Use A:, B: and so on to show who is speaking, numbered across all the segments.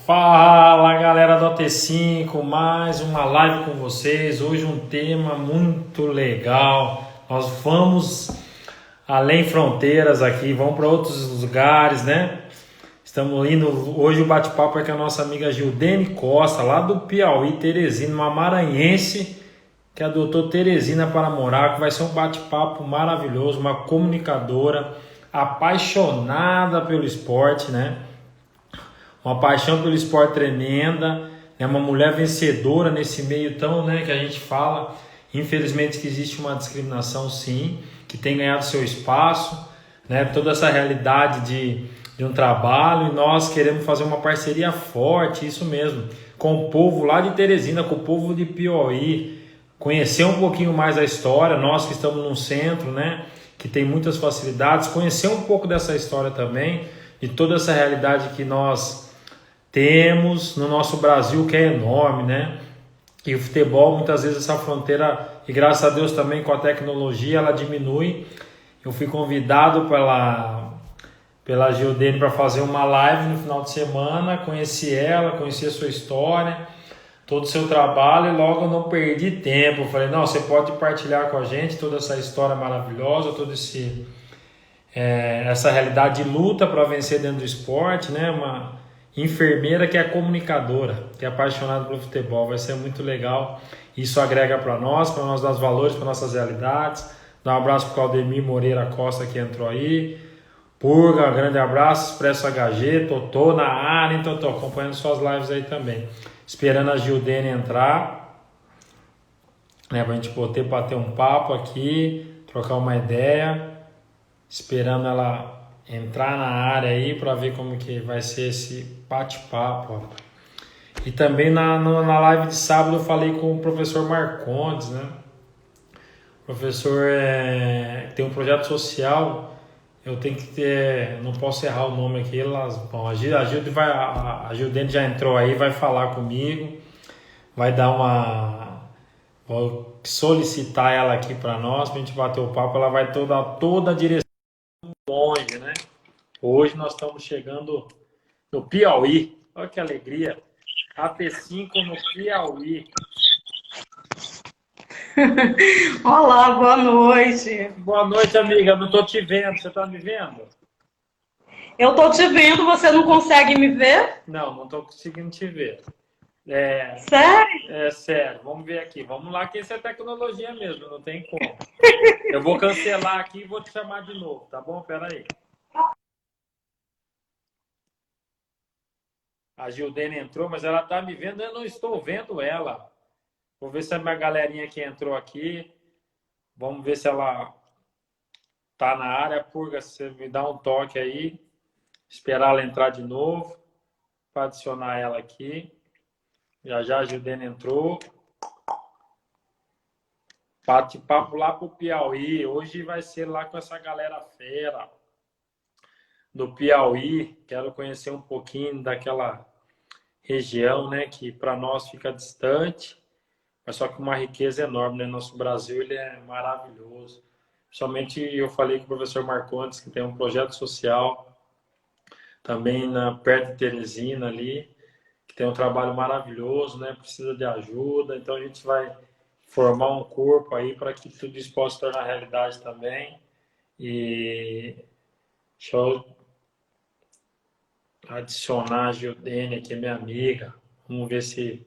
A: Fala galera do AT5, mais uma live com vocês. Hoje um tema muito legal. Nós vamos além fronteiras aqui, vamos para outros lugares, né? Estamos indo, hoje o bate-papo é com a nossa amiga Gildene Costa, lá do Piauí, Teresina, uma maranhense que adotou Teresina para morar, que vai ser um bate-papo maravilhoso, uma comunicadora apaixonada pelo esporte, né? Uma paixão pelo esporte tremenda, é uma mulher vencedora nesse meio tão, né, que a gente fala, infelizmente que existe uma discriminação sim, que tem ganhado seu espaço, né, toda essa realidade de um trabalho, e nós queremos fazer uma parceria forte, isso mesmo, com o povo lá de Teresina, com o povo de Piauí, conhecer um pouquinho mais a história, nós que estamos num centro, né, que tem muitas facilidades, conhecer um pouco dessa história também, de toda essa realidade que nós temos no nosso Brasil, que é enorme, né? E o futebol, muitas vezes essa fronteira, e graças a Deus também com a tecnologia, ela diminui. Eu fui convidado pela Gildene para fazer uma live no final de semana, conheci ela, conheci a sua história, todo o seu trabalho, e logo eu não perdi tempo. Eu falei, não, você pode partilhar com a gente toda essa história maravilhosa, essa realidade de luta para vencer dentro do esporte, né? Uma enfermeira que é comunicadora, que é apaixonada pelo futebol. Vai ser muito legal. Isso agrega para nós dar os valores para nossas realidades. Dar um abraço para o Claudemir Moreira Costa, que entrou aí. Purga, um grande abraço. Expresso HG, Totô na área, então tô acompanhando suas lives aí também. Esperando a Gildene entrar, né, para a gente poder bater um papo aqui, trocar uma ideia. Esperando ela entrar na área aí para ver como que vai ser esse bate-papo. E também na live de sábado eu falei com o professor Marcondes, né? O professor tem um projeto social, eu tenho que ter, não posso errar o nome aqui. Bom, a Gildene já entrou aí, vai falar comigo, vai dar vou solicitar ela aqui para nós, para a gente bater o papo. Ela vai toda a direção longe, né? Hoje nós estamos chegando no Piauí. Olha que alegria. AT5 no Piauí.
B: Olá, boa noite.
A: Boa noite, amiga. Não estou te vendo. Você está me vendo?
B: Eu tô te vendo, você não consegue me ver?
A: Não estou conseguindo te ver.
B: Sério?
A: É sério. Vamos ver aqui. Vamos lá, que isso é tecnologia mesmo. Não tem como. Eu vou cancelar aqui e vou te chamar de novo, tá bom? Pera aí. A Gildene entrou, mas ela está me vendo, eu não estou vendo ela. Vou ver se a minha galerinha que entrou aqui, vamos ver se ela tá na área. Purga, você me dá um toque aí, esperar ela entrar de novo, para adicionar ela aqui. Já a Gildene entrou. Bate-papo lá pro Piauí. Hoje vai ser lá com essa galera fera do Piauí. Quero conhecer um pouquinho daquela região, né, que para nós fica distante, mas só que uma riqueza enorme, né? Nosso Brasil, ele é maravilhoso. Principalmente eu falei com o professor Marcondes, que tem um projeto social também perto de Teresina ali, que tem um trabalho maravilhoso, né? Precisa de ajuda, então a gente vai formar um corpo aí para que tudo isso possa se tornar realidade também. E deixa eu adicionar a Gildene aqui, minha amiga. Vamos ver se...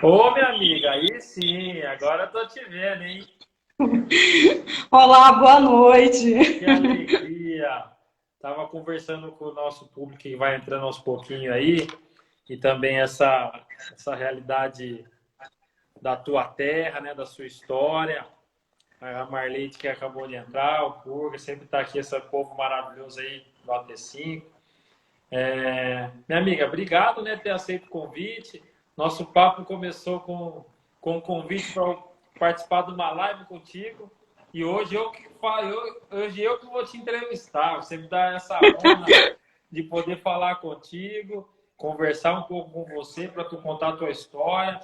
A: Ô, minha amiga, aí sim, agora eu tô te vendo, hein?
B: Olá, boa noite.
A: Que alegria! Tava conversando com o nosso público que vai entrando aos pouquinhos aí, e também essa realidade da tua terra, né, da sua história. A Marleide que acabou de entrar, o Purga, sempre está aqui, esse povo maravilhoso aí do AT5. Minha amiga, obrigado, né, por ter aceito o convite. Nosso papo começou com um convite para participar de uma live contigo. E hoje hoje eu que vou te entrevistar. Você me dá essa honra de poder falar contigo, conversar um pouco com você para tu contar a tua história,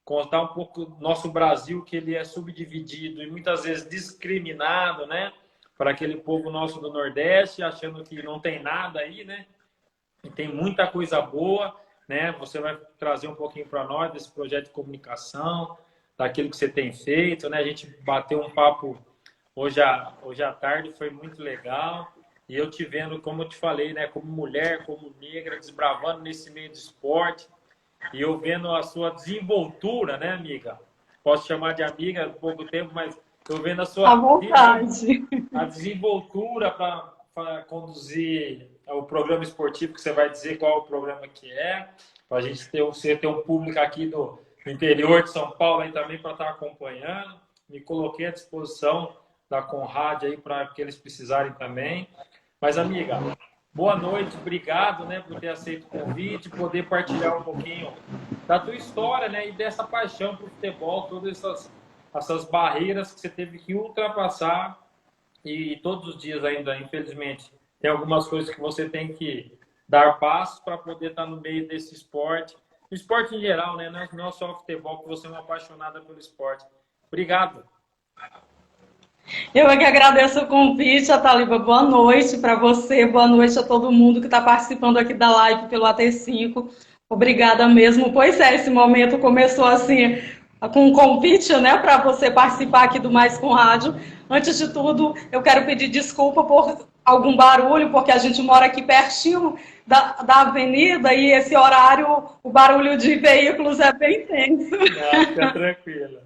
A: contar um pouco do nosso Brasil, que ele é subdividido e muitas vezes discriminado, né? Para aquele povo nosso do Nordeste, achando que não tem nada aí, né? e tem muita coisa boa, né? Você vai trazer um pouquinho para nós desse projeto de comunicação, daquilo que você tem feito, né? A gente bateu um papo hoje à tarde, foi muito legal. E eu te vendo, como eu te falei, né? Como mulher, como negra, desbravando nesse meio do esporte. E eu vendo a sua desenvoltura, né, amiga? Posso chamar de amiga há pouco tempo, mas eu vendo a sua
B: À vontade.
A: a desenvoltura para conduzir o programa esportivo, que você vai dizer qual é o programa que é, para a gente ter, você ter um público aqui do interior de São Paulo aí também para estar acompanhando. Me coloquei à disposição da Conrad aí para que eles precisarem também. Mas, amiga, boa noite, obrigado, né, por ter aceito o convite, poder partilhar um pouquinho da tua história, né, e dessa paixão por futebol, todas essas barreiras que você teve que ultrapassar e todos os dias ainda, infelizmente, tem algumas coisas que você tem que dar passos para poder estar no meio desse esporte, o esporte em geral, né, não só o futebol, que você é uma apaixonada pelo esporte. Obrigado.
B: Eu é que agradeço o convite, Ataliba. Boa noite para você, boa noite a todo mundo que está participando aqui da live pelo AT5. Obrigada mesmo. Pois é, esse momento começou assim, com um convite, né, para você participar aqui do Mais com Rádio. Antes de tudo, eu quero pedir desculpa por algum barulho, porque a gente mora aqui pertinho da avenida e esse horário, o barulho de veículos é bem tenso.
A: Ah, fica tranquila.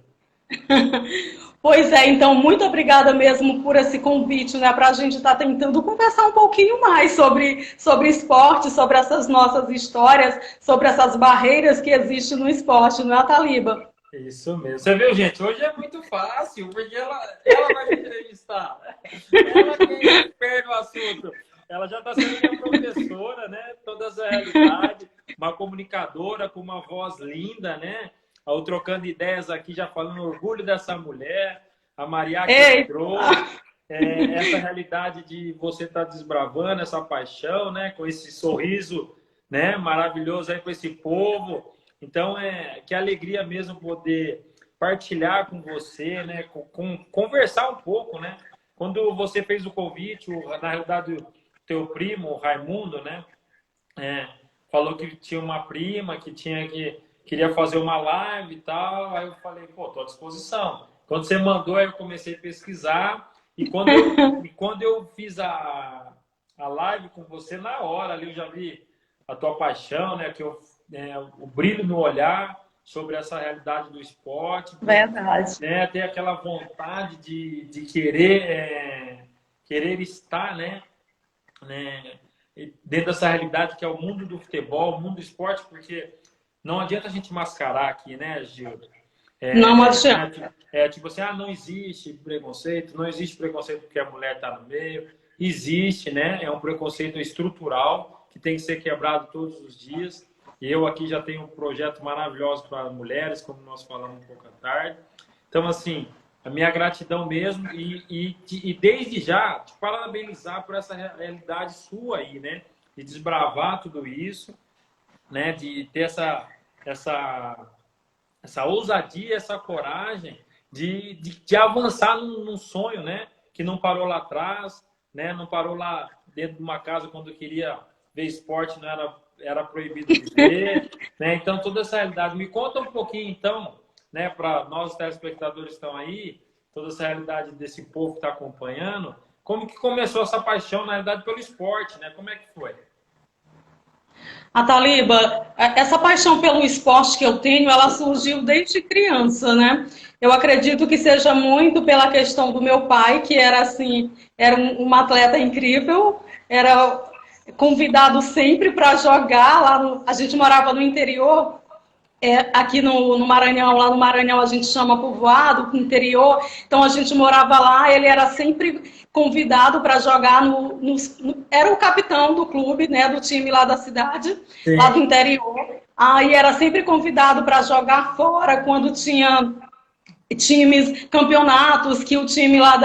B: Pois é, então, muito obrigada mesmo por esse convite, né, para a gente estar tentando conversar um pouquinho mais sobre esporte, sobre essas nossas histórias, sobre essas barreiras que existem no esporte, não é, Taliba?
A: Isso mesmo. Você viu, gente? Hoje é muito fácil, porque ela vai me entrevistar. Ela que é expert no assunto. Ela já está sendo minha professora, né? Toda essa realidade, uma comunicadora com uma voz linda, né? Eu trocando ideias aqui, já falando orgulho dessa mulher, a Maria que entrou, essa realidade de você estar desbravando essa paixão, né? Com esse sorriso, né? Maravilhoso aí com esse povo. Então, que alegria mesmo poder partilhar com você, né? Conversar um pouco, né? Quando você fez o convite, na realidade, o teu primo, o Raimundo, né? Falou que tinha uma prima que queria fazer uma live e tal. Aí eu falei, pô, tô à disposição. Quando você mandou, aí eu comecei a pesquisar. E quando eu fiz a live com você, na hora ali eu já vi a tua paixão, né? O brilho no olhar sobre essa realidade do esporte.
B: Verdade.
A: Né, ter aquela vontade de querer estar, né, dentro dessa realidade que é o mundo do futebol, o mundo do esporte, porque não adianta a gente mascarar aqui, né, Gil?
B: Não adianta.
A: Tipo assim, não existe preconceito, não existe preconceito porque a mulher está no meio. Existe, né? É um preconceito estrutural que tem que ser quebrado todos os dias. Eu aqui já tenho um projeto maravilhoso para mulheres, como nós falamos um pouco à tarde. Então, assim, a minha gratidão mesmo e desde já te parabenizar por essa realidade sua aí, né? De desbravar tudo isso, né? De ter essa ousadia, essa coragem de avançar num sonho, né? Que não parou lá atrás, né? Não parou lá dentro de uma casa quando queria ver esporte, não era proibido de ver, né? Então, toda essa realidade. Me conta um pouquinho, então, né? Para nós, os telespectadores que estão aí, toda essa realidade desse povo que está acompanhando, como que começou essa paixão, na realidade, pelo esporte, né? Como é que foi?
B: Taliba, essa paixão pelo esporte que eu tenho, ela surgiu desde criança, né? Eu acredito que seja muito pela questão do meu pai, que era assim, era um atleta incrível, era convidado sempre para jogar lá. A gente morava no interior, aqui no Maranhão, lá no Maranhão a gente chama povoado, interior, então a gente morava lá, ele era sempre convidado para jogar era o capitão do clube, né, do time lá da cidade, sim, lá do interior, aí era sempre convidado para jogar fora, quando tinha times, campeonatos, que o time lá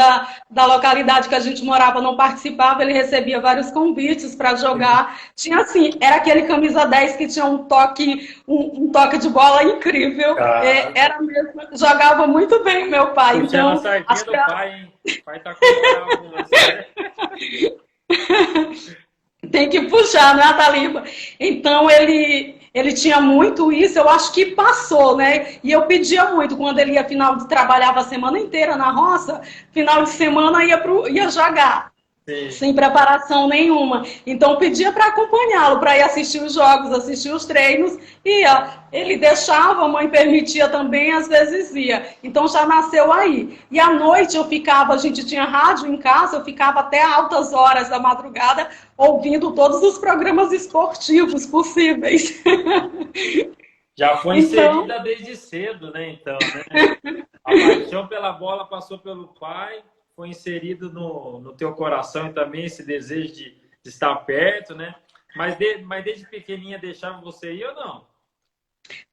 B: da localidade que a gente morava não participava, ele recebia vários convites para jogar. Tinha assim, era aquele camisa 10 que tinha um toque de bola incrível. Era mesmo, jogava muito bem meu pai. Então,
A: a sardinha do pai, hein? O pai tá com você.
B: tem que puxar, né, Taliba? Então, ele tinha muito isso, eu acho que passou, né? E eu pedia muito, quando ele ia trabalhava a semana inteira na roça, final de semana ia jogar. Sim. Sem preparação nenhuma. Então pedia para acompanhá-lo, para ir assistir os jogos, assistir os treinos, ia. Ele deixava, a mãe permitia também, às vezes ia. Então já nasceu aí. E à noite a gente tinha rádio em casa, eu ficava até altas horas da madrugada ouvindo todos os programas esportivos possíveis.
A: Já foi inserida desde cedo, né? Então, né? A paixão pela bola passou pelo pai, foi inserido no teu coração e também esse desejo de estar perto, né? Mas desde pequenininha deixava você ir ou não?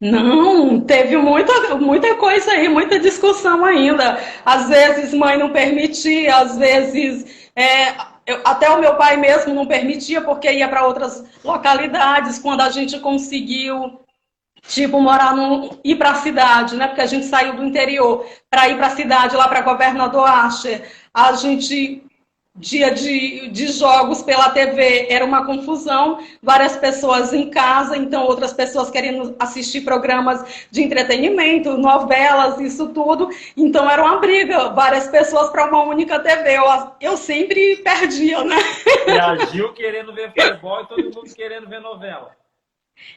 B: Não, teve muita coisa aí, muita discussão ainda. Às vezes mãe não permitia, às vezes até o meu pai mesmo não permitia porque ia para outras localidades. Quando a gente conseguiu tipo, ir para a cidade, né? Porque a gente saiu do interior para ir para a cidade, lá para Governador Ascher. A gente, dia de jogos pela TV, era uma confusão. Várias pessoas em casa, então outras pessoas querendo assistir programas de entretenimento, novelas, isso tudo. Então era uma briga, várias pessoas para uma única TV. Eu sempre perdia, né?
A: E a Gil querendo ver futebol e todo mundo querendo ver novela.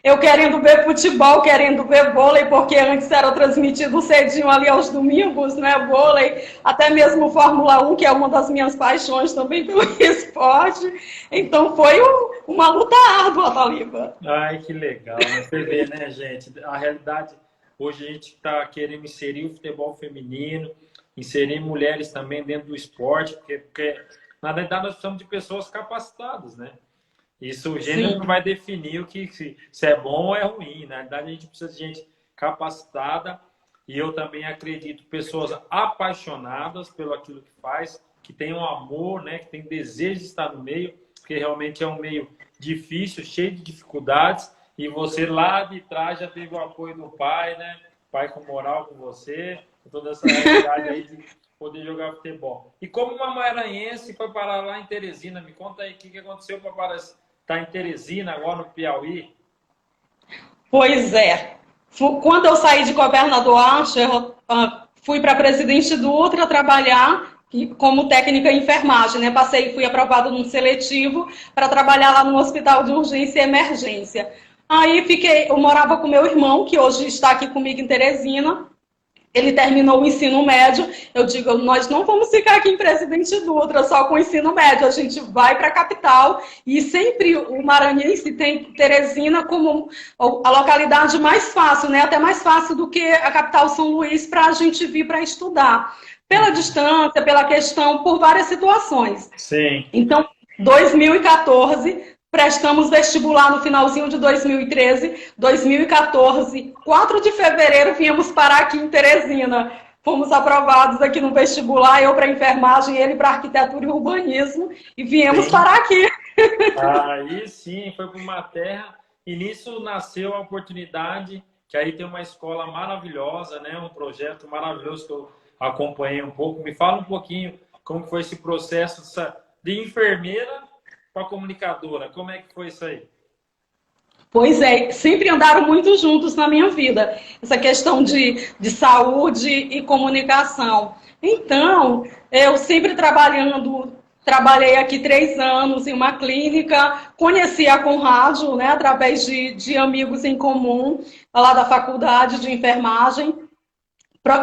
B: Eu querendo ver futebol, querendo ver vôlei, porque antes era transmitido cedinho ali aos domingos, né? Vôlei, até mesmo Fórmula 1, que é uma das minhas paixões também pelo esporte. Então foi uma luta árdua, Taliba.
A: Ai, que legal. Você vê, né, gente? A realidade, hoje a gente está querendo inserir o futebol feminino, inserir mulheres também dentro do esporte, porque na verdade nós precisamos de pessoas capacitadas, né? Isso, o gênero não vai definir se é bom ou é ruim. Na verdade, a gente precisa de gente capacitada e eu também acredito pessoas apaixonadas pelo aquilo que faz, que tenham amor, né, que tem desejo de estar no meio, porque realmente é um meio difícil, cheio de dificuldades e você lá de trás já teve o apoio do pai, né? Pai com moral com você, com toda essa realidade aí de poder jogar futebol. E como uma maranhense foi parar lá em Teresina, me conta aí o que aconteceu para parar. Está em Teresina, agora no Piauí?
B: Pois é. Quando eu saí de Governador Ascher, fui para Presidente Dutra trabalhar como técnica em enfermagem, né? Fui aprovado num seletivo para trabalhar lá no Hospital de Urgência e Emergência. Aí eu morava com meu irmão, que hoje está aqui comigo em Teresina. Ele terminou o ensino médio. Eu digo, nós não vamos ficar aqui em Presidente Dutra só com o ensino médio. A gente vai para a capital e sempre o maranhense tem Teresina como a localidade mais fácil, né? Até mais fácil do que a capital São Luís para a gente vir para estudar. Pela distância, pela questão, por várias situações.
A: Sim.
B: Então, 2014... prestamos vestibular no finalzinho de 2013, 2014, 4 de fevereiro, viemos parar aqui em Teresina. Fomos aprovados aqui no vestibular, eu para enfermagem, ele para arquitetura e urbanismo, e viemos parar aqui.
A: Aí sim, foi para uma terra, e nisso nasceu a oportunidade, que aí tem uma escola maravilhosa, né? Um projeto maravilhoso que eu acompanhei um pouco. Me fala um pouquinho como foi esse processo de enfermeira para comunicadora, como é que foi isso aí?
B: Pois é, sempre andaram muito juntos na minha vida, essa questão de saúde e comunicação. Então, eu sempre trabalhei aqui 3 anos em uma clínica, conheci a Conrádio, né, através de amigos em comum, lá da faculdade de enfermagem.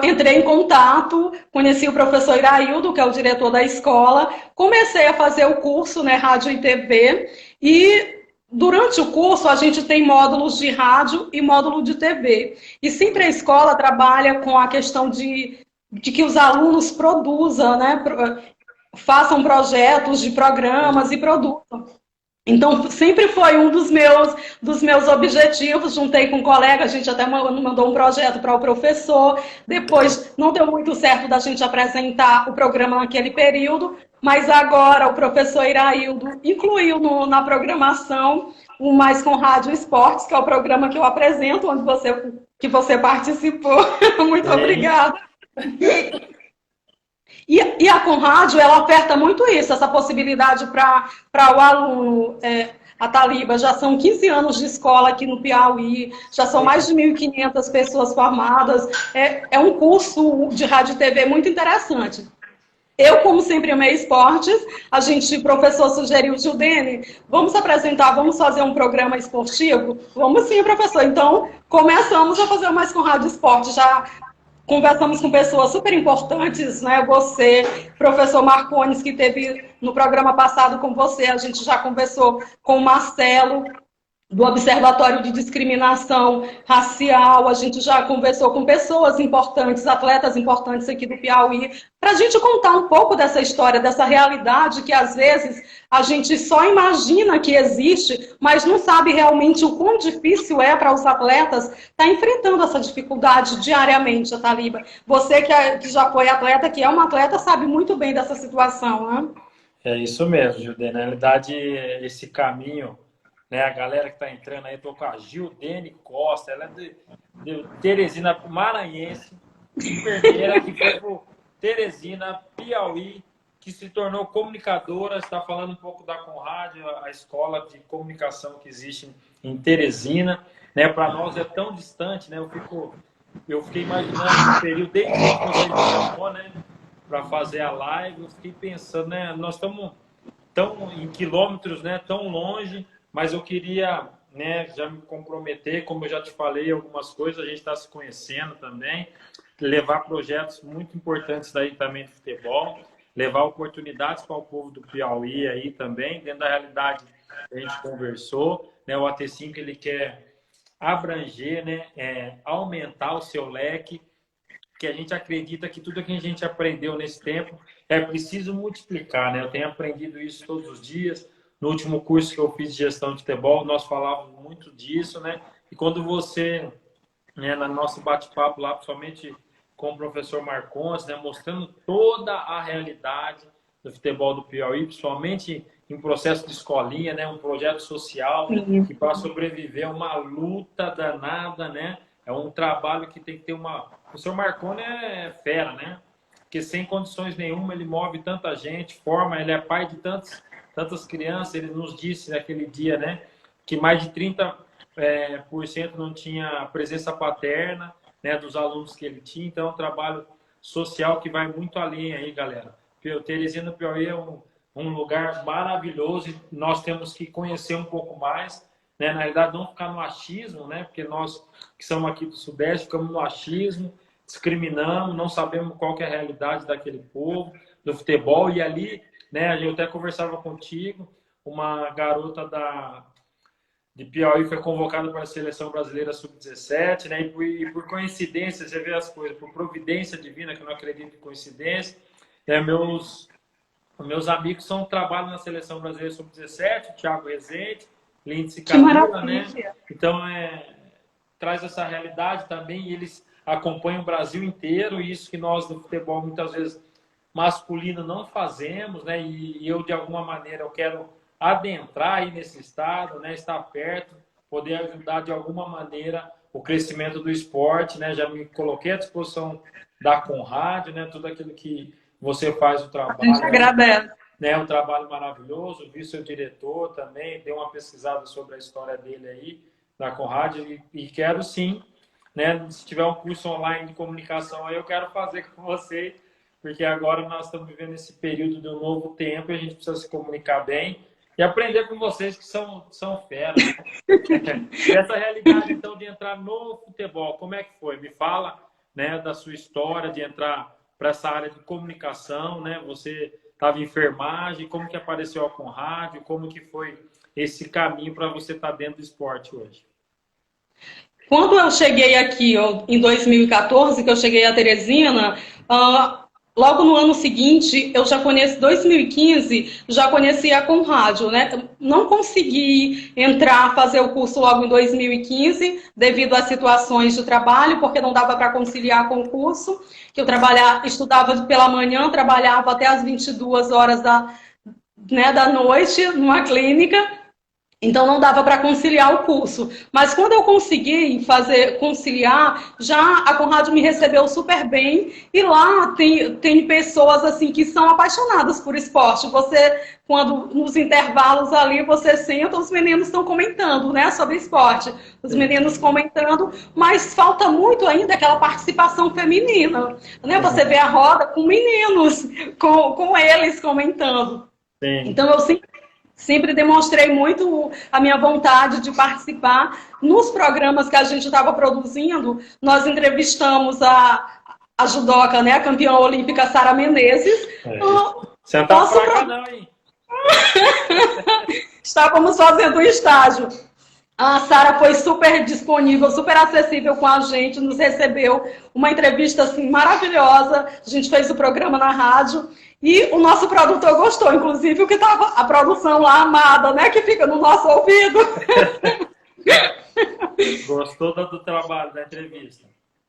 B: Entrei em contato, conheci o professor Iraildo, que é o diretor da escola, comecei a fazer o curso, né, rádio e TV, e durante o curso a gente tem módulos de rádio e módulo de TV. E sempre a escola trabalha com a questão de que os alunos produzam, né, façam projetos de programas e produzam. Então, sempre foi um dos meus objetivos. Juntei com um colega, a gente até mandou um projeto para o professor. Depois, não deu muito certo da gente apresentar o programa naquele período, mas agora o professor Iraildo incluiu na programação o Mais com Rádio Esportes, que é o programa que eu apresento, onde você participou. Muito obrigada. E a Conrádio, ela oferta muito isso, essa possibilidade para o aluno. A Taliba, já são 15 anos de escola aqui no Piauí, já são mais de 1.500 pessoas formadas. É um curso de rádio e TV muito interessante. Eu, como sempre amei esportes, o professor sugeriu, Gildene, vamos apresentar, vamos fazer um programa esportivo? Vamos sim, professor. Então, começamos a fazer o Mais com Rádio Esporte. Já conversamos com pessoas super importantes, né? Você, professor Marcones, que teve no programa passado com você, a gente já conversou com o Marcelo, do Observatório de Discriminação Racial, a gente já conversou com pessoas importantes, atletas importantes aqui do Piauí, para a gente contar um pouco dessa história, dessa realidade que às vezes a gente só imagina que existe, mas não sabe realmente o quão difícil é para os atletas estar enfrentando essa dificuldade diariamente, Taliba. Você que já foi atleta, que é uma atleta, sabe muito bem dessa situação, né?
A: É isso mesmo, Gildene. Na realidade, esse caminho, né, a galera que está entrando aí, estou com a Gildene Costa, ela é de Teresina, maranhense, enfermeira que foi para Teresina, Piauí, que se tornou comunicadora, está falando um pouco da Conrádio, a escola de comunicação que existe em Teresina, né? Para nós é tão distante, né? Eu fiquei imaginando um período desde que você me chamou, né? Para fazer a live, eu fiquei pensando, né? Nós estamos tão em quilômetros, né? Tão longe, mas eu queria, né? Já me comprometer, como eu já te falei, algumas coisas, a gente está se conhecendo também, levar projetos muito importantes daí também do futebol, levar oportunidades para o povo do Piauí aí também, dentro da realidade que a gente conversou, né? O AT5 ele quer abranger, né? Aumentar o seu leque, que a gente acredita que tudo que a gente aprendeu nesse tempo é preciso multiplicar, né? Eu tenho aprendido isso todos os dias. No último curso que eu fiz de gestão de futebol, nós falávamos muito disso, né? E quando você, né, no nosso bate-papo lá, principalmente com o professor Marcons, né, mostrando toda a realidade do futebol do Piauí, principalmente em processo de escolinha, né, um projeto social que para sobreviver é uma luta danada, né? É um trabalho que tem que ter uma... O professor Marconi é fera, né? Porque sem condições nenhuma ele move tanta gente, forma, ele é pai de tantas crianças. Ele nos disse naquele dia, né, que mais de 30% não tinha presença paterna, né, dos alunos que ele tinha. Então é um trabalho social que vai muito além aí, galera. O Teresina do Piauí é um lugar maravilhoso e nós temos que conhecer um pouco mais, né? Na realidade, não ficar no achismo, né? Porque nós que somos aqui do Sudeste ficamos no achismo, discriminamos, não sabemos qual que é a realidade daquele povo, do futebol. E ali, né, eu até conversava contigo, uma garota de Piauí foi convocada para a Seleção Brasileira Sub-17, né? E por coincidência, você vê as coisas, por providência divina, que eu não acredito em coincidência, né? Meus amigos trabalham na Seleção Brasileira Sub-17, o Thiago Rezende, Lindsay Camila, né? Então, traz essa realidade também, e eles acompanham o Brasil inteiro, e isso que nós do futebol, muitas vezes, masculino, não fazemos, né? E eu, de alguma maneira, eu quero adentrar aí nesse estado, né? Estar perto, poder ajudar de alguma maneira o crescimento do esporte, né? Já me coloquei à disposição da Conrádio, né? Tudo aquilo que você faz o trabalho.
B: A gente agradece.
A: Né? Um trabalho maravilhoso, vi seu diretor também, dei uma pesquisada sobre a história dele aí, da Conrádio, e quero sim, né? Se tiver um curso online de comunicação aí, eu quero fazer com você, porque agora nós estamos vivendo esse período de um novo tempo e a gente precisa se comunicar bem e aprender com vocês que são feras. E essa realidade, então, de entrar no futebol, como é que foi? Me fala, né, da sua história de entrar para essa área de comunicação, né? Você estava em enfermagem, como que apareceu a Conrádio, como que foi esse caminho para você estar dentro do esporte hoje?
B: Quando eu cheguei aqui, em 2014, que eu cheguei a Teresina, logo no ano seguinte, eu já conheci, 2015, já conheci a Conrádio, né? Não consegui entrar, fazer o curso logo em 2015, devido às situações de trabalho, porque não dava para conciliar com o curso, que eu estudava pela manhã, trabalhava até as 22 horas da noite, numa clínica. Então não dava para conciliar o curso. Mas quando eu consegui conciliar, já a Conrad me recebeu super bem e lá tem pessoas assim que são apaixonadas por esporte. Você, quando nos intervalos ali, você senta, os meninos estão comentando, né, sobre esporte. Os meninos comentando, mas falta muito ainda aquela participação feminina, né? Você vê a roda com meninos, com eles comentando.
A: Sim.
B: Então eu sempre demonstrei muito a minha vontade de participar. Nos programas que a gente estava produzindo, nós entrevistamos a judoca, né, a campeã olímpica Sara Menezes.
A: Você não tá fraca não, hein?
B: Estávamos fazendo um estágio. A Sara foi super disponível, super acessível com a gente, nos recebeu uma entrevista assim maravilhosa. A gente fez o programa na rádio e o nosso produtor gostou, inclusive o que estava a produção lá amada, né, que fica no nosso ouvido.
A: Gostou do trabalho da entrevista?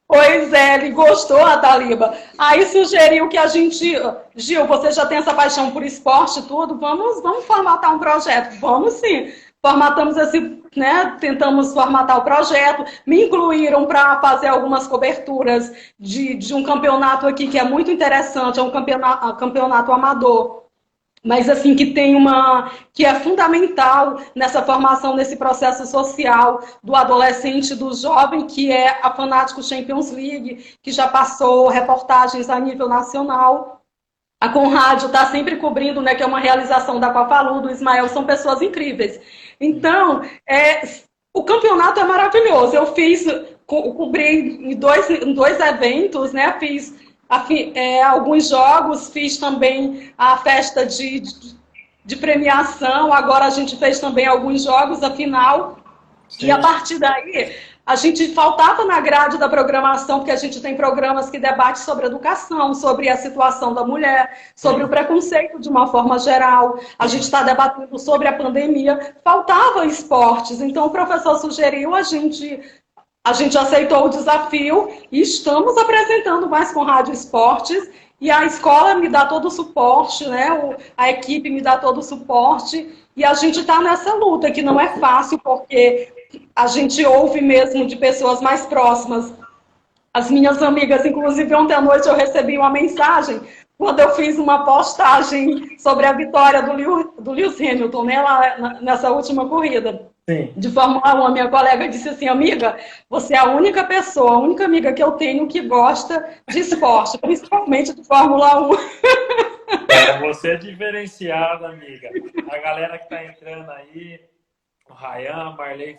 B: Pois é, ele gostou, a Taliba. Aí sugeriu que a gente, Gil, você já tem essa paixão por esporte e tudo, vamos formatar um projeto. Vamos sim. Formatamos esse, né? Tentamos formatar o projeto, me incluíram para fazer algumas coberturas de um campeonato aqui que é muito interessante, é um campeonato amador, mas assim que é fundamental nessa formação, nesse processo social do adolescente, do jovem, que é a Fanático Champions League, que já passou reportagens a nível nacional. A Conrádio está sempre cobrindo, né, que é uma realização da Papalu, do Ismael, são pessoas incríveis. Então, o campeonato é maravilhoso. Eu cobri em dois eventos, né, fiz alguns jogos, fiz também a festa de premiação, agora a gente fez também alguns jogos, a final, sim. E a partir daí, a gente faltava na grade da programação, porque a gente tem programas que debatem sobre educação, sobre a situação da mulher, sobre o preconceito de uma forma geral, a gente está debatendo sobre a pandemia, faltava esportes, então o professor sugeriu, a gente aceitou o desafio e estamos apresentando mais com Rádio Esportes. E a escola me dá todo o suporte, né? A equipe me dá todo o suporte. E a gente está nessa luta, que não é fácil, porque a gente ouve mesmo de pessoas mais próximas. As minhas amigas, inclusive ontem à noite eu recebi uma mensagem quando eu fiz uma postagem sobre a vitória do Lewis Hamilton, né, lá nessa última corrida. Sim. De Fórmula 1, a minha colega disse assim, amiga, você é a única pessoa, a única amiga que eu tenho que gosta de esporte, principalmente de Fórmula 1.
A: Você é diferenciada, amiga. A galera que está entrando aí, o Rayan, Marley,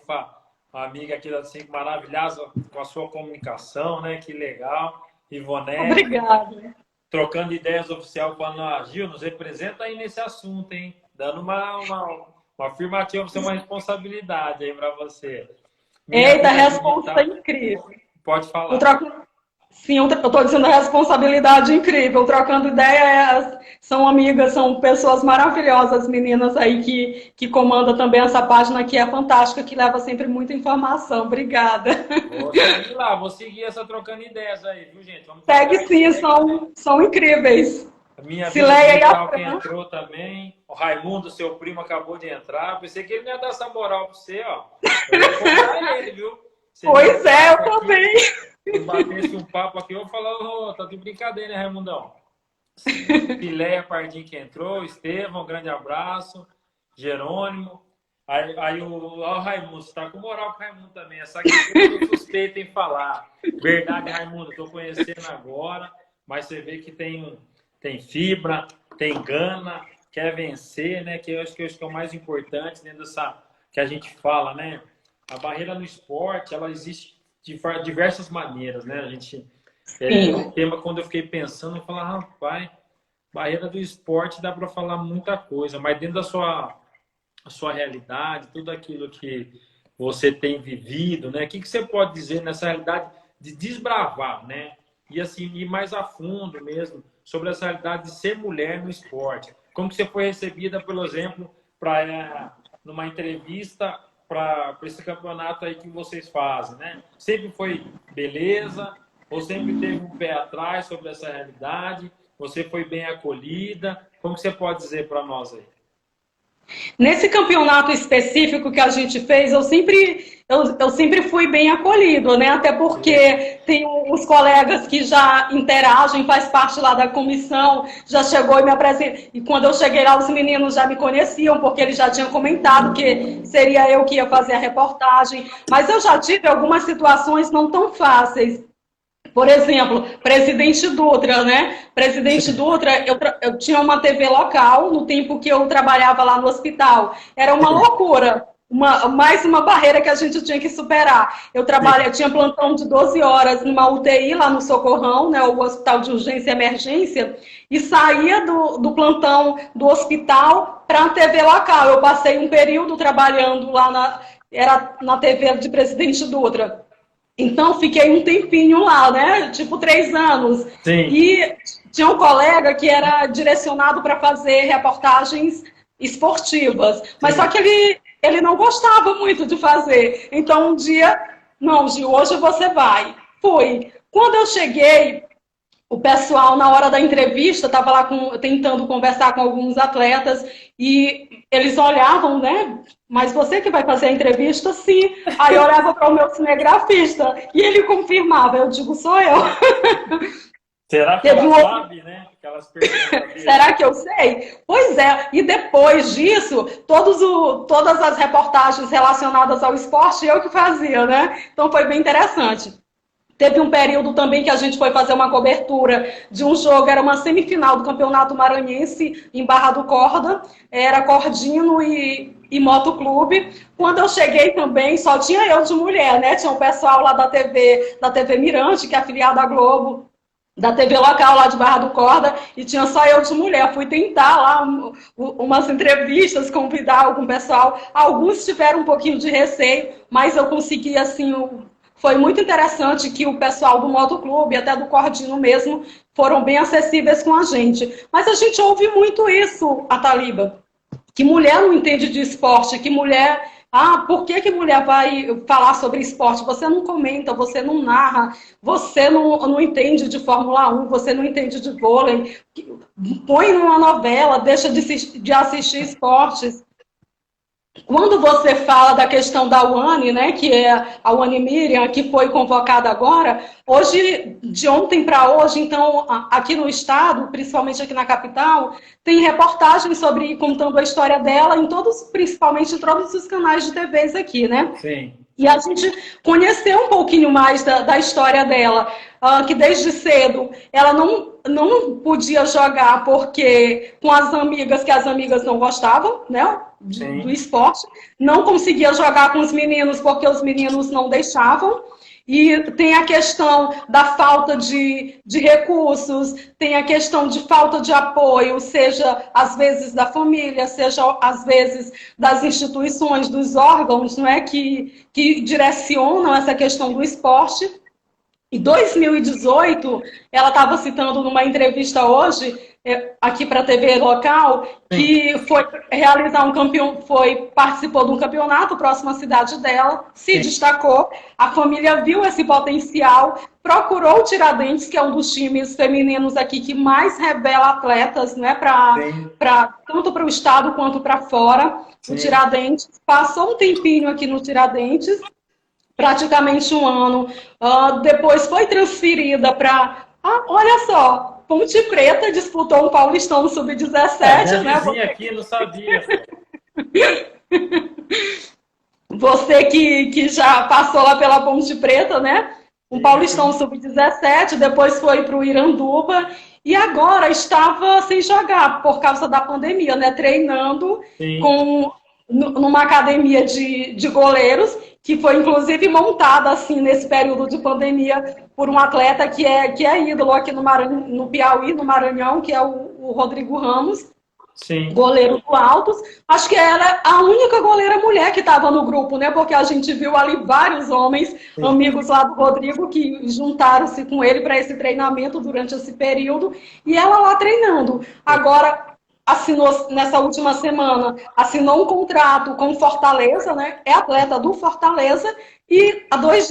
A: uma amiga aqui assim, maravilhosa com a sua comunicação, né? Que legal. Ivonete.
B: Obrigada.
A: Trocando ideias oficial, falando, Gil, nos representa aí nesse assunto, hein? Dando uma afirmativa, pra ser uma responsabilidade aí para você.
B: Eita, resposta incrível.
A: Pode falar.
B: Sim, eu estou dizendo a responsabilidade incrível, trocando ideias, são amigas, são pessoas maravilhosas, meninas aí que comandam também essa página que é fantástica, que leva sempre muita informação. Obrigada.
A: Vou seguir lá, vou seguir essa trocando ideias aí, viu, gente?
B: Segue sim, são incríveis.
A: A minha vida que entrou também, o Raimundo, seu primo, acabou de entrar, pensei que ele não ia dar essa moral para você, ó. Eu vou cobrar ele, viu?
B: Pois é, eu também.
A: Se batesse um papo aqui, eu vou falar, tá de brincadeira, né, Raimundão? Filéia Pardinho que entrou, Estevão, grande abraço, Jerônimo. Aí o Raimundo, você tá com moral com o Raimundo também. Essa aqui eu tô suspeito em falar. Verdade, Raimundo, tô conhecendo agora, mas você vê que tem fibra, tem gana, quer vencer, né? Que eu acho que é o mais importante dentro dessa que a gente fala, né? A barreira no esporte, ela existe de diversas maneiras, né? A gente um tema quando eu fiquei pensando, eu falei, rapaz, barreira do esporte dá para falar muita coisa, mas dentro da sua realidade, tudo aquilo que você tem vivido, né? O que você pode dizer nessa realidade de desbravar, né? E assim, ir mais a fundo mesmo sobre essa realidade de ser mulher no esporte. Como que você foi recebida, por exemplo, numa entrevista para esse campeonato aí que vocês fazem, né? Sempre foi beleza? Ou sempre teve um pé atrás sobre essa realidade? Você foi bem acolhida? Como que você pode dizer para nós aí?
B: Nesse campeonato específico que a gente fez, eu sempre fui bem acolhido, né? Até porque tem os colegas que já interagem, faz parte lá da comissão, já chegou e me apresentou. E quando eu cheguei lá, os meninos já me conheciam, porque eles já tinham comentado que seria eu que ia fazer a reportagem. Mas eu já tive algumas situações não tão fáceis. Por exemplo, Presidente Dutra, né? Presidente Dutra, eu tinha uma TV local no tempo que eu trabalhava lá no hospital. Era uma loucura, mais uma barreira que a gente tinha que superar. Eu tinha plantão de 12 horas numa UTI lá no Socorrão, né? O Hospital de Urgência e Emergência, e saía do plantão do hospital para a TV local. Eu passei um período trabalhando lá era na TV de Presidente Dutra. Então, fiquei um tempinho lá, né? Tipo, 3 anos.
A: Sim.
B: E tinha um colega que era direcionado para fazer reportagens esportivas. Mas só que ele não gostava muito de fazer. Então, um dia, não, Gil, hoje você vai. Fui. Quando eu cheguei, o pessoal, na hora da entrevista, estava lá tentando conversar com alguns atletas e eles olhavam, né? Mas você que vai fazer a entrevista? Sim. Aí eu olhava para o meu cinegrafista e ele confirmava. Eu digo, sou eu.
A: Será que ela sabe, né?
B: Será que eu sei? Pois é. E depois disso, todas as reportagens relacionadas ao esporte, eu que fazia, né? Então foi bem interessante. Teve um período também que a gente foi fazer uma cobertura de um jogo, era uma semifinal do Campeonato Maranhense em Barra do Corda, era Cordino e Motoclube. Quando eu cheguei também, só tinha eu de mulher, né? Tinha um pessoal lá da TV Mirante, que é afiliada à Globo, da TV local lá de Barra do Corda, e tinha só eu de mulher. Fui tentar lá umas entrevistas, convidar algum pessoal. Alguns tiveram um pouquinho de receio, mas eu consegui, assim, foi muito interessante que o pessoal do Motoclube, até do Cordino mesmo, foram bem acessíveis com a gente. Mas a gente ouve muito isso, Ataliba, que mulher não entende de esporte, que mulher... por que mulher vai falar sobre esporte? Você não comenta, você não narra, você não entende de Fórmula 1, você não entende de vôlei. Põe numa novela, deixa de assistir esportes. Quando você fala da questão da UANI, né, que é a UANI Miriam, que foi convocada agora, hoje, de ontem para hoje, então, aqui no estado, principalmente aqui na capital, tem reportagens contando a história dela principalmente em todos os canais de TVs aqui, né?
A: Sim.
B: E a gente conheceu um pouquinho mais da história dela, que desde cedo ela não podia jogar porque com as amigas, que as amigas não gostavam, né? Do esporte, não conseguia jogar com os meninos porque os meninos não deixavam. E tem a questão da falta de recursos, tem a questão de falta de apoio, seja às vezes da família, seja às vezes das instituições, dos órgãos, não é, que direcionam essa questão do esporte. Em 2018, ela estava citando numa entrevista hoje, aqui para a TV local, que foi realizar participou de um campeonato próximo à cidade dela, se destacou, a família viu esse potencial, procurou o Tiradentes, que é um dos times femininos aqui que mais revela atletas, né, tanto para o estado quanto para fora. Sim. O Tiradentes passou um tempinho aqui no Tiradentes, praticamente 1 ano, depois foi transferida para... olha só, Ponte Preta disputou um Paulistão no Sub-17, né?
A: Você aqui não sabia.
B: Você que já passou lá pela Ponte Preta, né? Um Paulistão Sub-17, depois foi para o Iranduba e agora estava sem jogar por causa da pandemia, né? Treinando numa academia de goleiros, que foi inclusive montada assim nesse período de pandemia por um atleta que é ídolo aqui no Piauí, no Maranhão, que é o Rodrigo Ramos. Sim. Goleiro do Altos. Acho que ela é a única goleira mulher que estava no grupo, né? Porque a gente viu ali vários homens, amigos lá do Rodrigo, que juntaram-se com ele para esse treinamento durante esse período. E ela lá treinando. Agora, nessa última semana, assinou um contrato com o Fortaleza, né? É atleta do Fortaleza. E há 2,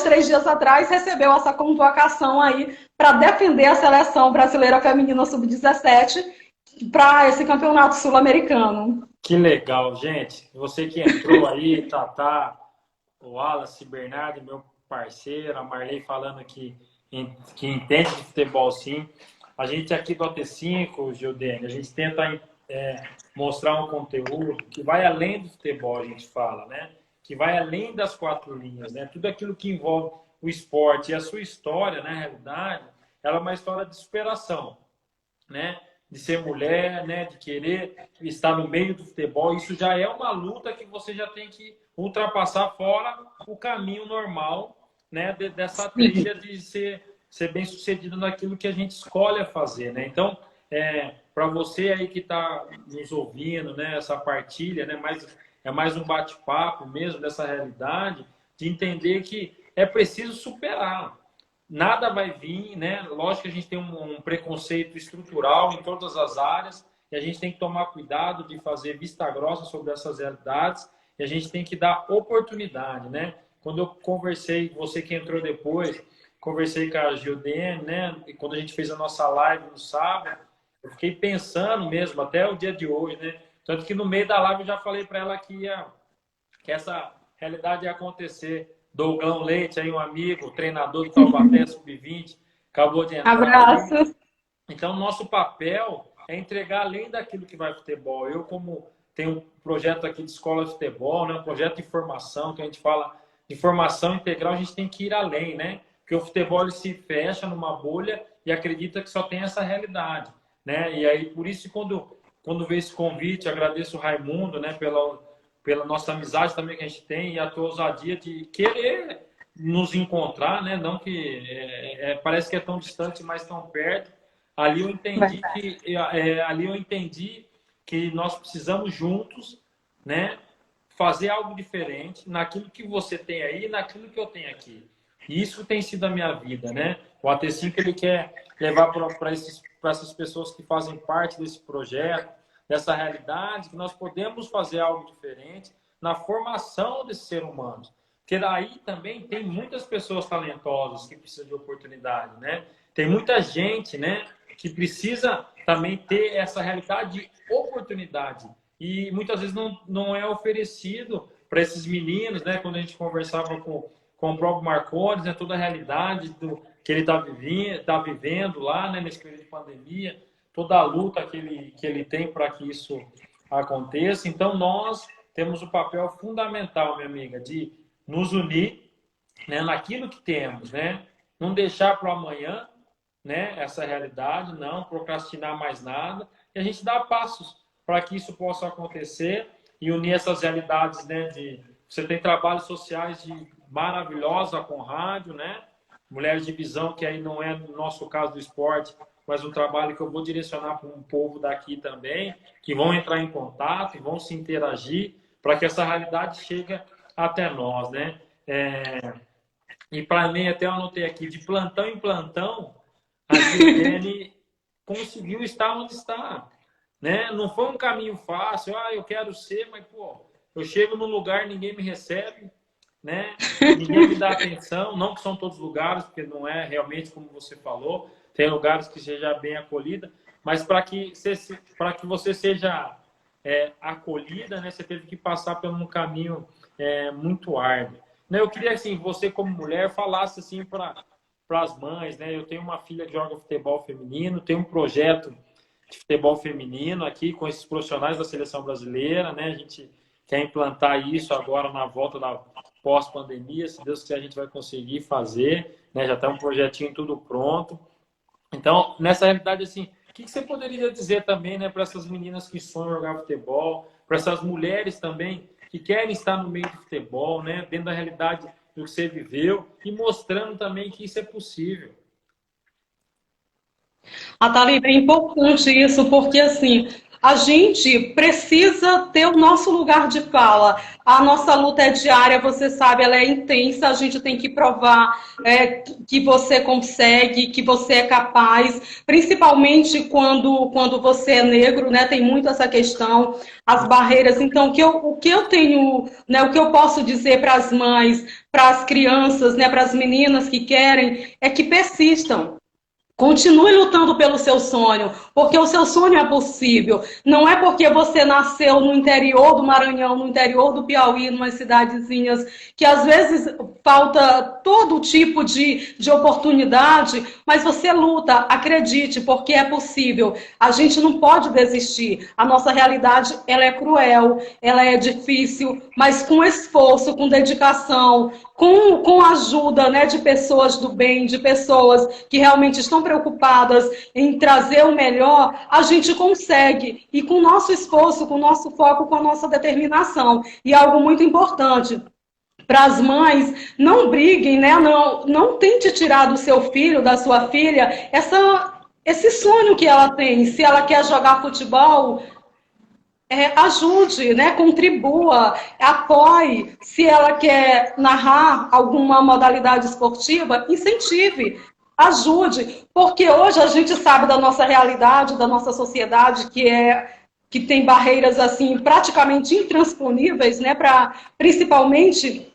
B: 3 dias atrás, recebeu essa convocação aí para defender a seleção brasileira feminina sub-17 para esse campeonato sul-americano.
A: Que legal, gente. Você que entrou aí, Tatá, o Wallace, Bernardo, meu parceiro, a Marley falando que entende de futebol sim. A gente aqui do AT5, Gildene, a gente tenta mostrar um conteúdo que vai além do futebol, a gente fala, né? Que vai além das quatro linhas, né? Tudo aquilo que envolve o esporte e a sua história, na realidade, ela é uma história de superação, né? De ser mulher, né? De querer estar no meio do futebol. Isso já é uma luta que você já tem que ultrapassar fora o caminho normal, né? Dessa trilha de ser bem sucedido naquilo que a gente escolhe fazer, né? Então, para você aí que está nos ouvindo, né? Essa partilha, né? É mais um bate-papo mesmo dessa realidade, de entender que é preciso superar. Nada vai vir, né? Lógico que a gente tem um preconceito estrutural em todas as áreas e a gente tem que tomar cuidado de fazer vista grossa sobre essas realidades e a gente tem que dar oportunidade, né? Quando eu conversei, você que entrou depois, conversei com a Gildene, né? E quando a gente fez a nossa live no sábado, eu fiquei pensando mesmo, até o dia de hoje, né? Tanto que no meio da live eu já falei para ela que essa realidade ia acontecer. Douglas Leite, aí um amigo, treinador do Taubaté Sub-20, acabou de entrar.
B: Abraços.
A: Então, nosso papel é entregar além daquilo que vai futebol. Eu, como tenho um projeto aqui de escola de futebol, né, um projeto de formação, que a gente fala de formação integral, a gente tem que ir além, né? Porque o futebol ele se fecha numa bolha e acredita que só tem essa realidade, né? E aí, por isso, quando veio esse convite, agradeço o Raimundo, né, pela nossa amizade também que a gente tem e a tua ousadia de querer nos encontrar, né? Não que parece que é tão distante, mas tão perto. Ali eu entendi que nós precisamos juntos, né? Fazer algo diferente naquilo que você tem aí e naquilo que eu tenho aqui. E isso tem sido a minha vida, né? O AT5 ele quer levar para essas pessoas que fazem parte desse projeto, dessa realidade, que nós podemos fazer algo diferente na formação desse ser humano. Porque daí também tem muitas pessoas talentosas que precisam de oportunidade, né? Tem muita gente, né, que precisa também ter essa realidade de oportunidade. E muitas vezes não é oferecido para esses meninos, né? Quando a gente conversava com o próprio Marcones, né, toda a realidade que ele está vivendo lá, né, nesse período de pandemia, toda a luta que ele tem para que isso aconteça. Então, nós temos o papel fundamental, minha amiga, de nos unir, né, naquilo que temos, né? Não deixar para amanhã, né, essa realidade, não procrastinar mais nada, e a gente dá passos para que isso possa acontecer e unir essas realidades, né? Você tem trabalhos sociais maravilhosos com rádio, né? Mulheres de Visão, que aí não é no nosso caso do esporte, mas um trabalho que eu vou direcionar para um povo daqui também, que vão entrar em contato, vão se interagir, para que essa realidade chegue até nós, né? E para mim, até eu anotei aqui, de plantão em plantão, a Gildene conseguiu estar onde está, né? Não foi um caminho fácil, eu quero ser, mas, pô, eu chego num lugar, ninguém me recebe, né? Ninguém me dá atenção, não que são todos lugares, porque não é realmente como você falou, tem lugares que seja bem acolhida, mas para que você seja acolhida, né, você teve que passar por um caminho muito árduo. Né, eu queria, assim, você como mulher falasse assim para as mães, né? Eu tenho uma filha que joga futebol feminino, tenho um projeto de futebol feminino aqui com esses profissionais da seleção brasileira, né? A gente quer implantar isso agora na volta da pós-pandemia, se Deus quiser a gente vai conseguir fazer, né? Já está um projetinho tudo pronto. Então, nessa realidade, assim, o que você poderia dizer também, né, para essas meninas que sonham jogar futebol, para essas mulheres também que querem estar no meio do futebol, né, dentro da realidade do que você viveu e mostrando também que isso é possível?
B: Thalita, é importante isso, porque assim, a gente precisa ter o nosso lugar de fala. A nossa luta é diária, você sabe, ela é intensa, a gente tem que provar que você consegue, que você é capaz, principalmente quando você é negro, né? Tem muito essa questão, as barreiras. Então, o que eu tenho, né, o que eu posso dizer para as mães, para as crianças, né, para as meninas que querem, é que persistam. Continue lutando pelo seu sonho, porque o seu sonho é possível. Não é porque você nasceu no interior do Maranhão, no interior do Piauí, em umas cidadezinhas, que às vezes falta todo tipo de oportunidade, mas você luta, acredite, porque é possível. A gente não pode desistir. A nossa realidade, ela é cruel, ela é difícil, mas com esforço, com dedicação, com a ajuda, né, de pessoas do bem, de pessoas que realmente estão preocupadas em trazer o melhor, a gente consegue. E com o nosso esforço, com o nosso foco, com a nossa determinação. E algo muito importante, para as mães, não briguem, né? Não tente tirar do seu filho, da sua filha, esse sonho que ela tem. Se ela quer jogar futebol, ajude, né? Contribua, apoie. Se ela quer narrar alguma modalidade esportiva, incentive, ajude. Porque hoje a gente sabe da nossa realidade, da nossa sociedade, que tem barreiras assim praticamente intransponíveis, né? Principalmente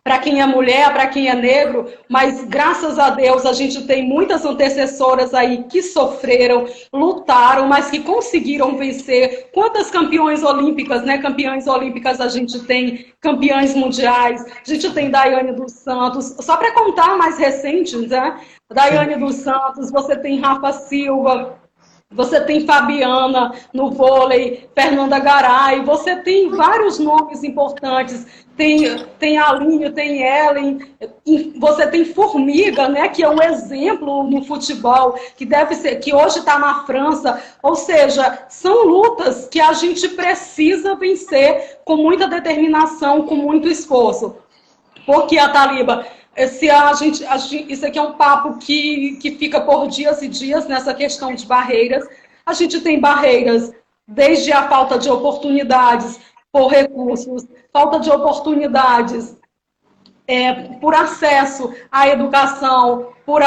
B: para quem é mulher, para quem é negro, mas graças a Deus a gente tem muitas antecessoras aí que sofreram, lutaram, mas que conseguiram vencer. Quantas campeões olímpicas, né? Campeãs olímpicas a gente tem, campeãs mundiais, a gente tem Daiane dos Santos, só para contar mais recentes, né? Daiane dos Santos, você tem Rafa Silva, você tem Fabiana no vôlei, Fernanda Garay, você tem vários nomes importantes. Tem Aline, tem Ellen, você tem Formiga, né, que é um exemplo no futebol, que deve ser, que hoje está na França. Ou seja, são lutas que a gente precisa vencer com muita determinação, com muito esforço. Porque, Ataliba, isso aqui é um papo que fica por dias e dias nessa questão de barreiras. A gente tem barreiras desde a falta de oportunidades por recursos, falta de oportunidades por acesso à educação, por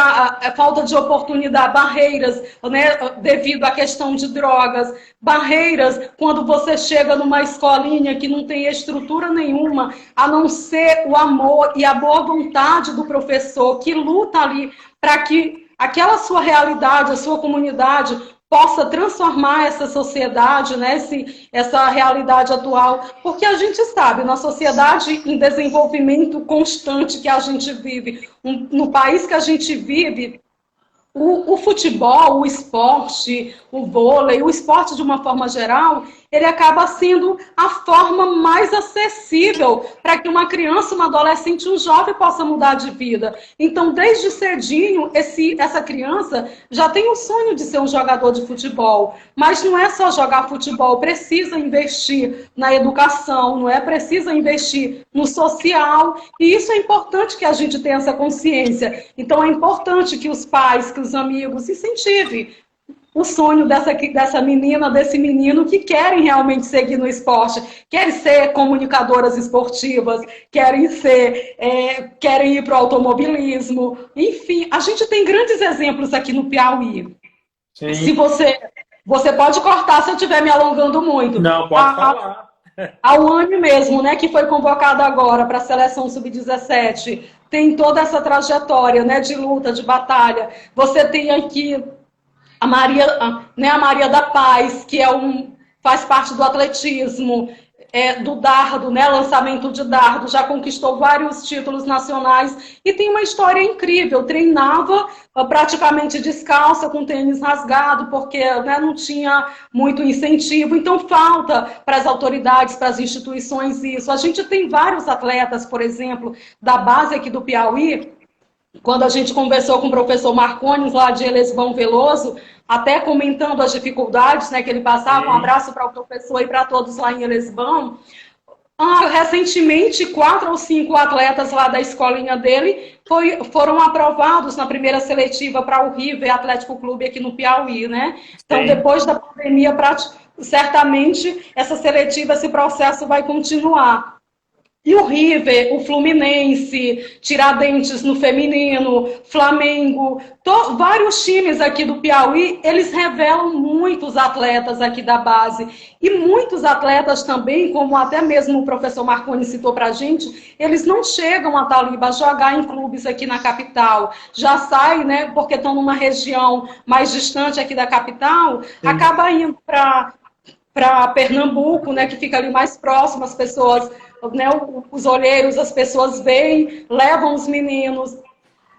B: falta de oportunidade, barreiras, né, devido à questão de drogas, barreiras quando você chega numa escolinha que não tem estrutura nenhuma, a não ser o amor e a boa vontade do professor que luta ali para que aquela sua realidade, a sua comunidade possa transformar essa sociedade, né, essa realidade atual, porque a gente sabe, na sociedade em desenvolvimento constante que a gente vive, no país que a gente vive, o futebol, o esporte, o vôlei, o esporte de uma forma geral, ele acaba sendo a forma mais acessível para que uma criança, uma adolescente, um jovem possa mudar de vida. Então, desde cedinho, essa criança já tem o sonho de ser um jogador de futebol. Mas não é só jogar futebol, precisa investir na educação, não é? Precisa investir no social. E isso é importante que a gente tenha essa consciência. Então, é importante que os pais, que os amigos incentivem o sonho dessa menina, desse menino que querem realmente seguir no esporte, querem ser comunicadoras esportivas, querem ir para o automobilismo, enfim, a gente tem grandes exemplos aqui no Piauí. Sim. Se você pode cortar se eu estiver me alongando muito.
A: Não, pode falar.
B: A UANE mesmo, né, que foi convocada agora para a seleção sub-17, tem toda essa trajetória, né, de luta, de batalha. Você tem aqui a Maria da Paz, que faz parte do atletismo, do dardo, né, lançamento de dardo, já conquistou vários títulos nacionais e tem uma história incrível. Treinava praticamente descalça, com tênis rasgado, porque, né, não tinha muito incentivo. Então falta para as autoridades, para as instituições isso. A gente tem vários atletas, por exemplo, da base aqui do Piauí. Quando a gente conversou com o professor Marcones, lá de Elesbão Veloso, até comentando as dificuldades, né, que ele passava, um abraço para o professor e para todos lá em Elesbão. Recentemente, 4 ou 5 atletas lá da escolinha dele foram aprovados na primeira seletiva para o River Atlético Clube aqui no Piauí, né? Então, depois da pandemia, certamente, essa seletiva, esse processo vai continuar. E o River, o Fluminense, Tiradentes no feminino, Flamengo, vários times aqui do Piauí, eles revelam muitos atletas aqui da base. E muitos atletas também, como até mesmo o professor Marconi citou para a gente, eles não chegam a Taliba a jogar em clubes aqui na capital. Já saem, né, porque estão numa região mais distante aqui da capital, acaba indo para Pernambuco, né, que fica ali mais próximo, as pessoas, né, os olheiros, as pessoas vêm, levam os meninos.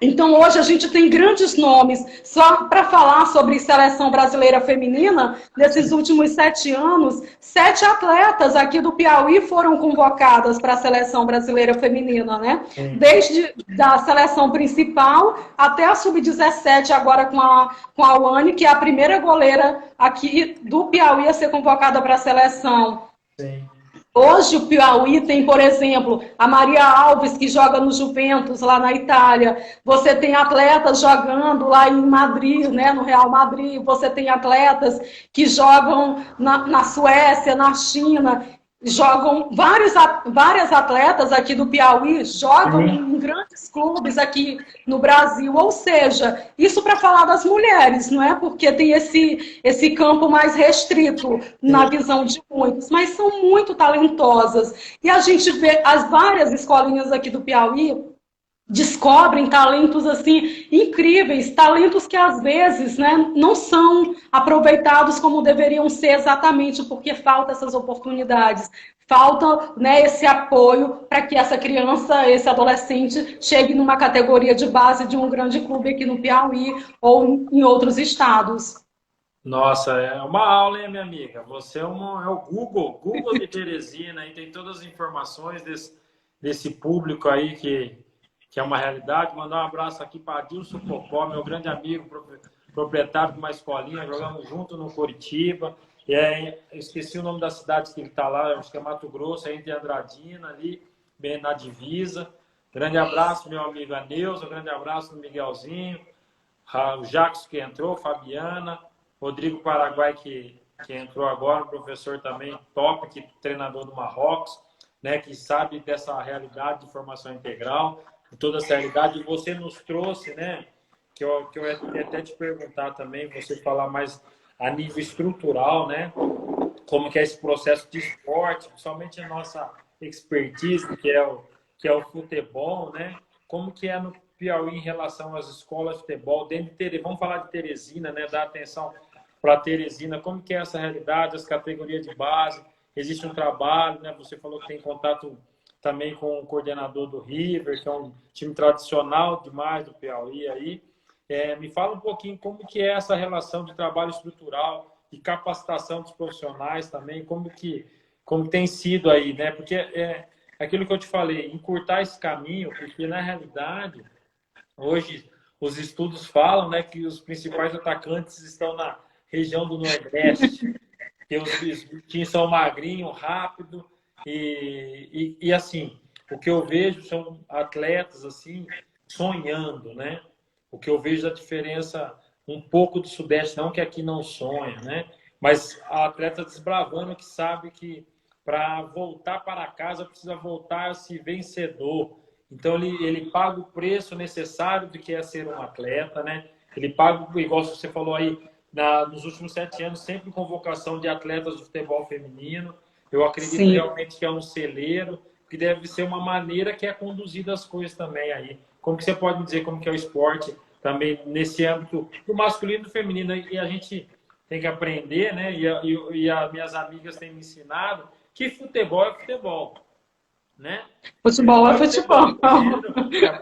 B: Então, hoje a gente tem grandes nomes. Só para falar sobre seleção brasileira feminina, nesses últimos 7 anos, 7 atletas aqui do Piauí foram convocadas para a seleção brasileira feminina, né? Desde da seleção principal até a sub-17, agora com a Wani, que é a primeira goleira aqui do Piauí a ser convocada para a seleção.
A: Sim.
B: Hoje o Piauí tem, por exemplo, a Maria Alves, que joga no Juventus, lá na Itália. Você tem atletas jogando lá em Madrid, né, no Real Madrid. Você tem atletas que jogam na Suécia, na China. Jogam várias atletas aqui do Piauí, jogam em grandes clubes aqui no Brasil. Ou seja, isso para falar das mulheres, não é? Porque tem esse campo mais restrito na visão de muitos, mas são muito talentosas. E a gente vê as várias escolinhas aqui do Piauí descobrem talentos assim incríveis, talentos que às vezes, né, não são aproveitados como deveriam ser, exatamente porque falta essas oportunidades, falta, né, esse apoio para que essa criança, esse adolescente chegue numa categoria de base de um grande clube aqui no Piauí ou em outros estados.
A: Nossa, é uma aula, hein, minha amiga? Você é o Google de Teresina, e tem todas as informações desse público aí que é uma realidade. Mandar um abraço aqui para Adilson Popó, meu grande amigo, proprietário de uma escolinha, jogamos junto no Coritiba. Esqueci o nome da cidade que ele está lá, acho que é Mato Grosso, é entre Andradina, ali, bem na divisa. Grande abraço, meu amigo Aneuza, grande abraço no Miguelzinho, o Jacques que entrou, Fabiana, Rodrigo Paraguai que entrou agora, um professor também top, que treinador do Marrocos, né, que sabe dessa realidade de formação integral, toda essa realidade. Você nos trouxe, né, que eu ia até te perguntar também, você falar mais a nível estrutural, né, como que é esse processo de esporte, principalmente a nossa expertise, que é o futebol, né, como que é no Piauí em relação às escolas de futebol, vamos falar de Teresina, né, dar atenção para Teresina, como que é essa realidade, as categorias de base, existe um trabalho, né, você falou que tem contato também com o coordenador do River, que é um time tradicional demais do Piauí aí. Me fala um pouquinho como que é essa relação de trabalho estrutural, de capacitação dos profissionais também, como tem sido aí, né? Porque é aquilo que eu te falei, encurtar esse caminho, porque na realidade, hoje, os estudos falam, né, que os principais atacantes estão na região do Nordeste, que os times são magrinhos, rápidos, e assim, o que eu vejo são atletas assim sonhando, né? O que eu vejo da diferença um pouco do Sudeste, não que aqui não sonha, né? Mas a atleta desbravando, que sabe que para voltar para casa precisa voltar a se vencedor. Então ele paga o preço necessário do que é ser um atleta, né? Ele paga, igual você falou aí, nos últimos 7 anos, sempre convocação de atletas do futebol feminino. Eu acredito Sim. realmente que é um celeiro, que deve ser uma maneira que é conduzida as coisas também aí. Como que você pode dizer como que é o esporte também nesse âmbito do masculino e do feminino? E a gente tem que aprender, né? E as minhas amigas têm me ensinado que futebol é futebol, né?
B: Futebol é futebol.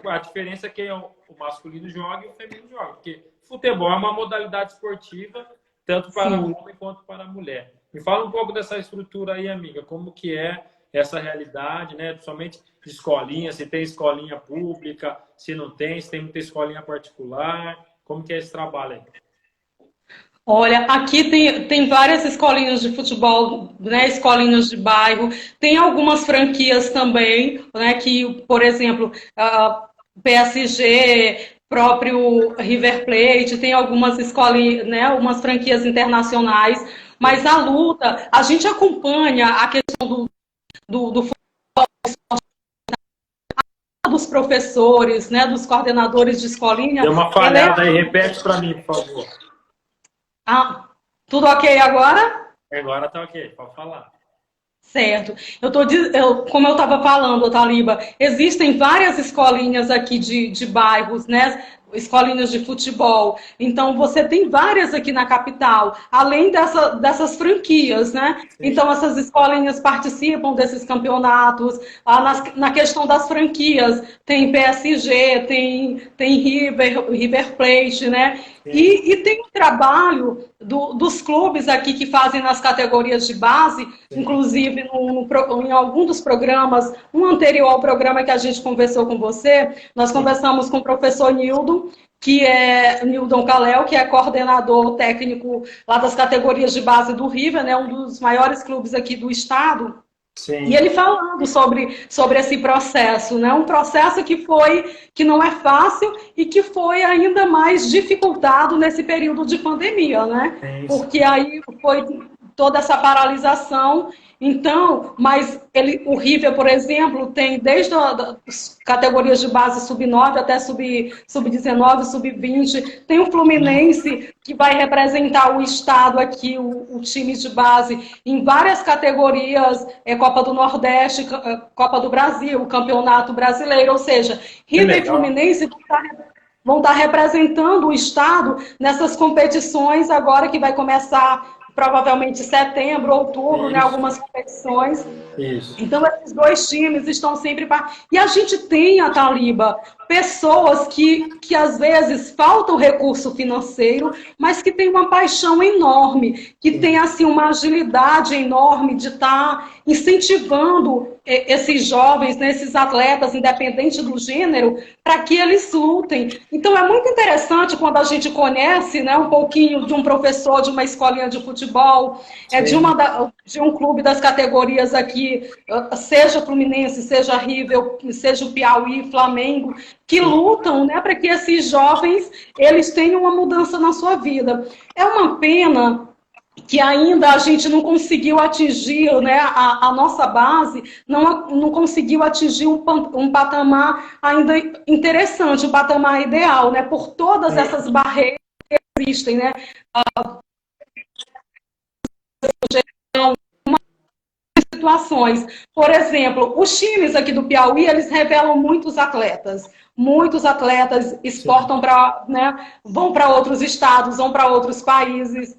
A: A diferença é que o masculino joga e o feminino joga. Porque futebol é uma modalidade esportiva, tanto para o homem quanto para a mulher. Me fala um pouco dessa estrutura aí, amiga. Como que é essa realidade, né? Principalmente de escolinha, se tem escolinha pública, se não tem, se tem muita escolinha particular. Como que é esse trabalho aí?
B: Olha, aqui tem várias escolinhas de futebol, né, escolinhas de bairro, tem algumas franquias também, né, que, por exemplo, PSG, próprio River Plate, tem algumas escolinhas, né, algumas franquias internacionais, mas a luta, a gente acompanha a questão do futebol professores, né, dos coordenadores de escolinha.
A: Deu uma falhada aí, repete para mim, por favor.
B: Ah, tudo ok agora?
A: Agora tá ok, pode falar.
B: Certo. Como eu estava falando, Taliba, existem várias escolinhas aqui de bairros, né? Escolinhas de futebol. Então, você tem várias aqui na capital, além dessas franquias, né? Sim. Então, essas escolinhas participam desses campeonatos. Na questão das franquias, tem PSG, tem River Plate, né? E tem o trabalho dos clubes aqui que fazem nas categorias de base, sim. Inclusive em algum dos programas, um anterior ao programa que a gente conversou com você, nós conversamos com o professor Nildon Kalel, que é coordenador técnico lá das categorias de base do River, né, um dos maiores clubes aqui do estado. Sim. E ele falando sobre esse processo, né? Um processo que não é fácil e que foi ainda mais dificultado nesse período de pandemia, né? Porque aí foi toda essa paralisação. Então, mas o River, por exemplo, tem desde as categorias de base sub-9 até sub-19, sub-20. Tem o Fluminense, que vai representar o estado aqui, o time de base, em várias categorias, Copa do Nordeste, Copa do Brasil, Campeonato Brasileiro, ou seja, River e Fluminense vão estar representando o estado nessas competições agora que vai começar provavelmente setembro, outubro, né, algumas competições. Isso. Então, esses dois times estão sempre... E a gente tem, a Taliba, pessoas que às vezes falta o recurso financeiro, mas que têm uma paixão enorme, que tem assim, uma agilidade enorme de estar incentivando esses jovens, né, esses atletas, independente do gênero, para que eles lutem. Então, é muito interessante quando a gente conhece, né, um pouquinho de um professor de uma escolinha de futebol, de um clube das categorias aqui, seja Fluminense, seja River, seja o Piauí, Flamengo, que lutam, né, para que esses jovens eles tenham uma mudança na sua vida. É uma pena que ainda a gente não conseguiu atingir, né, a nossa base não conseguiu atingir um patamar ainda interessante, um patamar ideal, né, por todas essas barreiras que existem, né, situações. Por exemplo, os times aqui do Piauí, eles revelam muitos atletas exportam para, né, vão para outros estados, vão para outros países.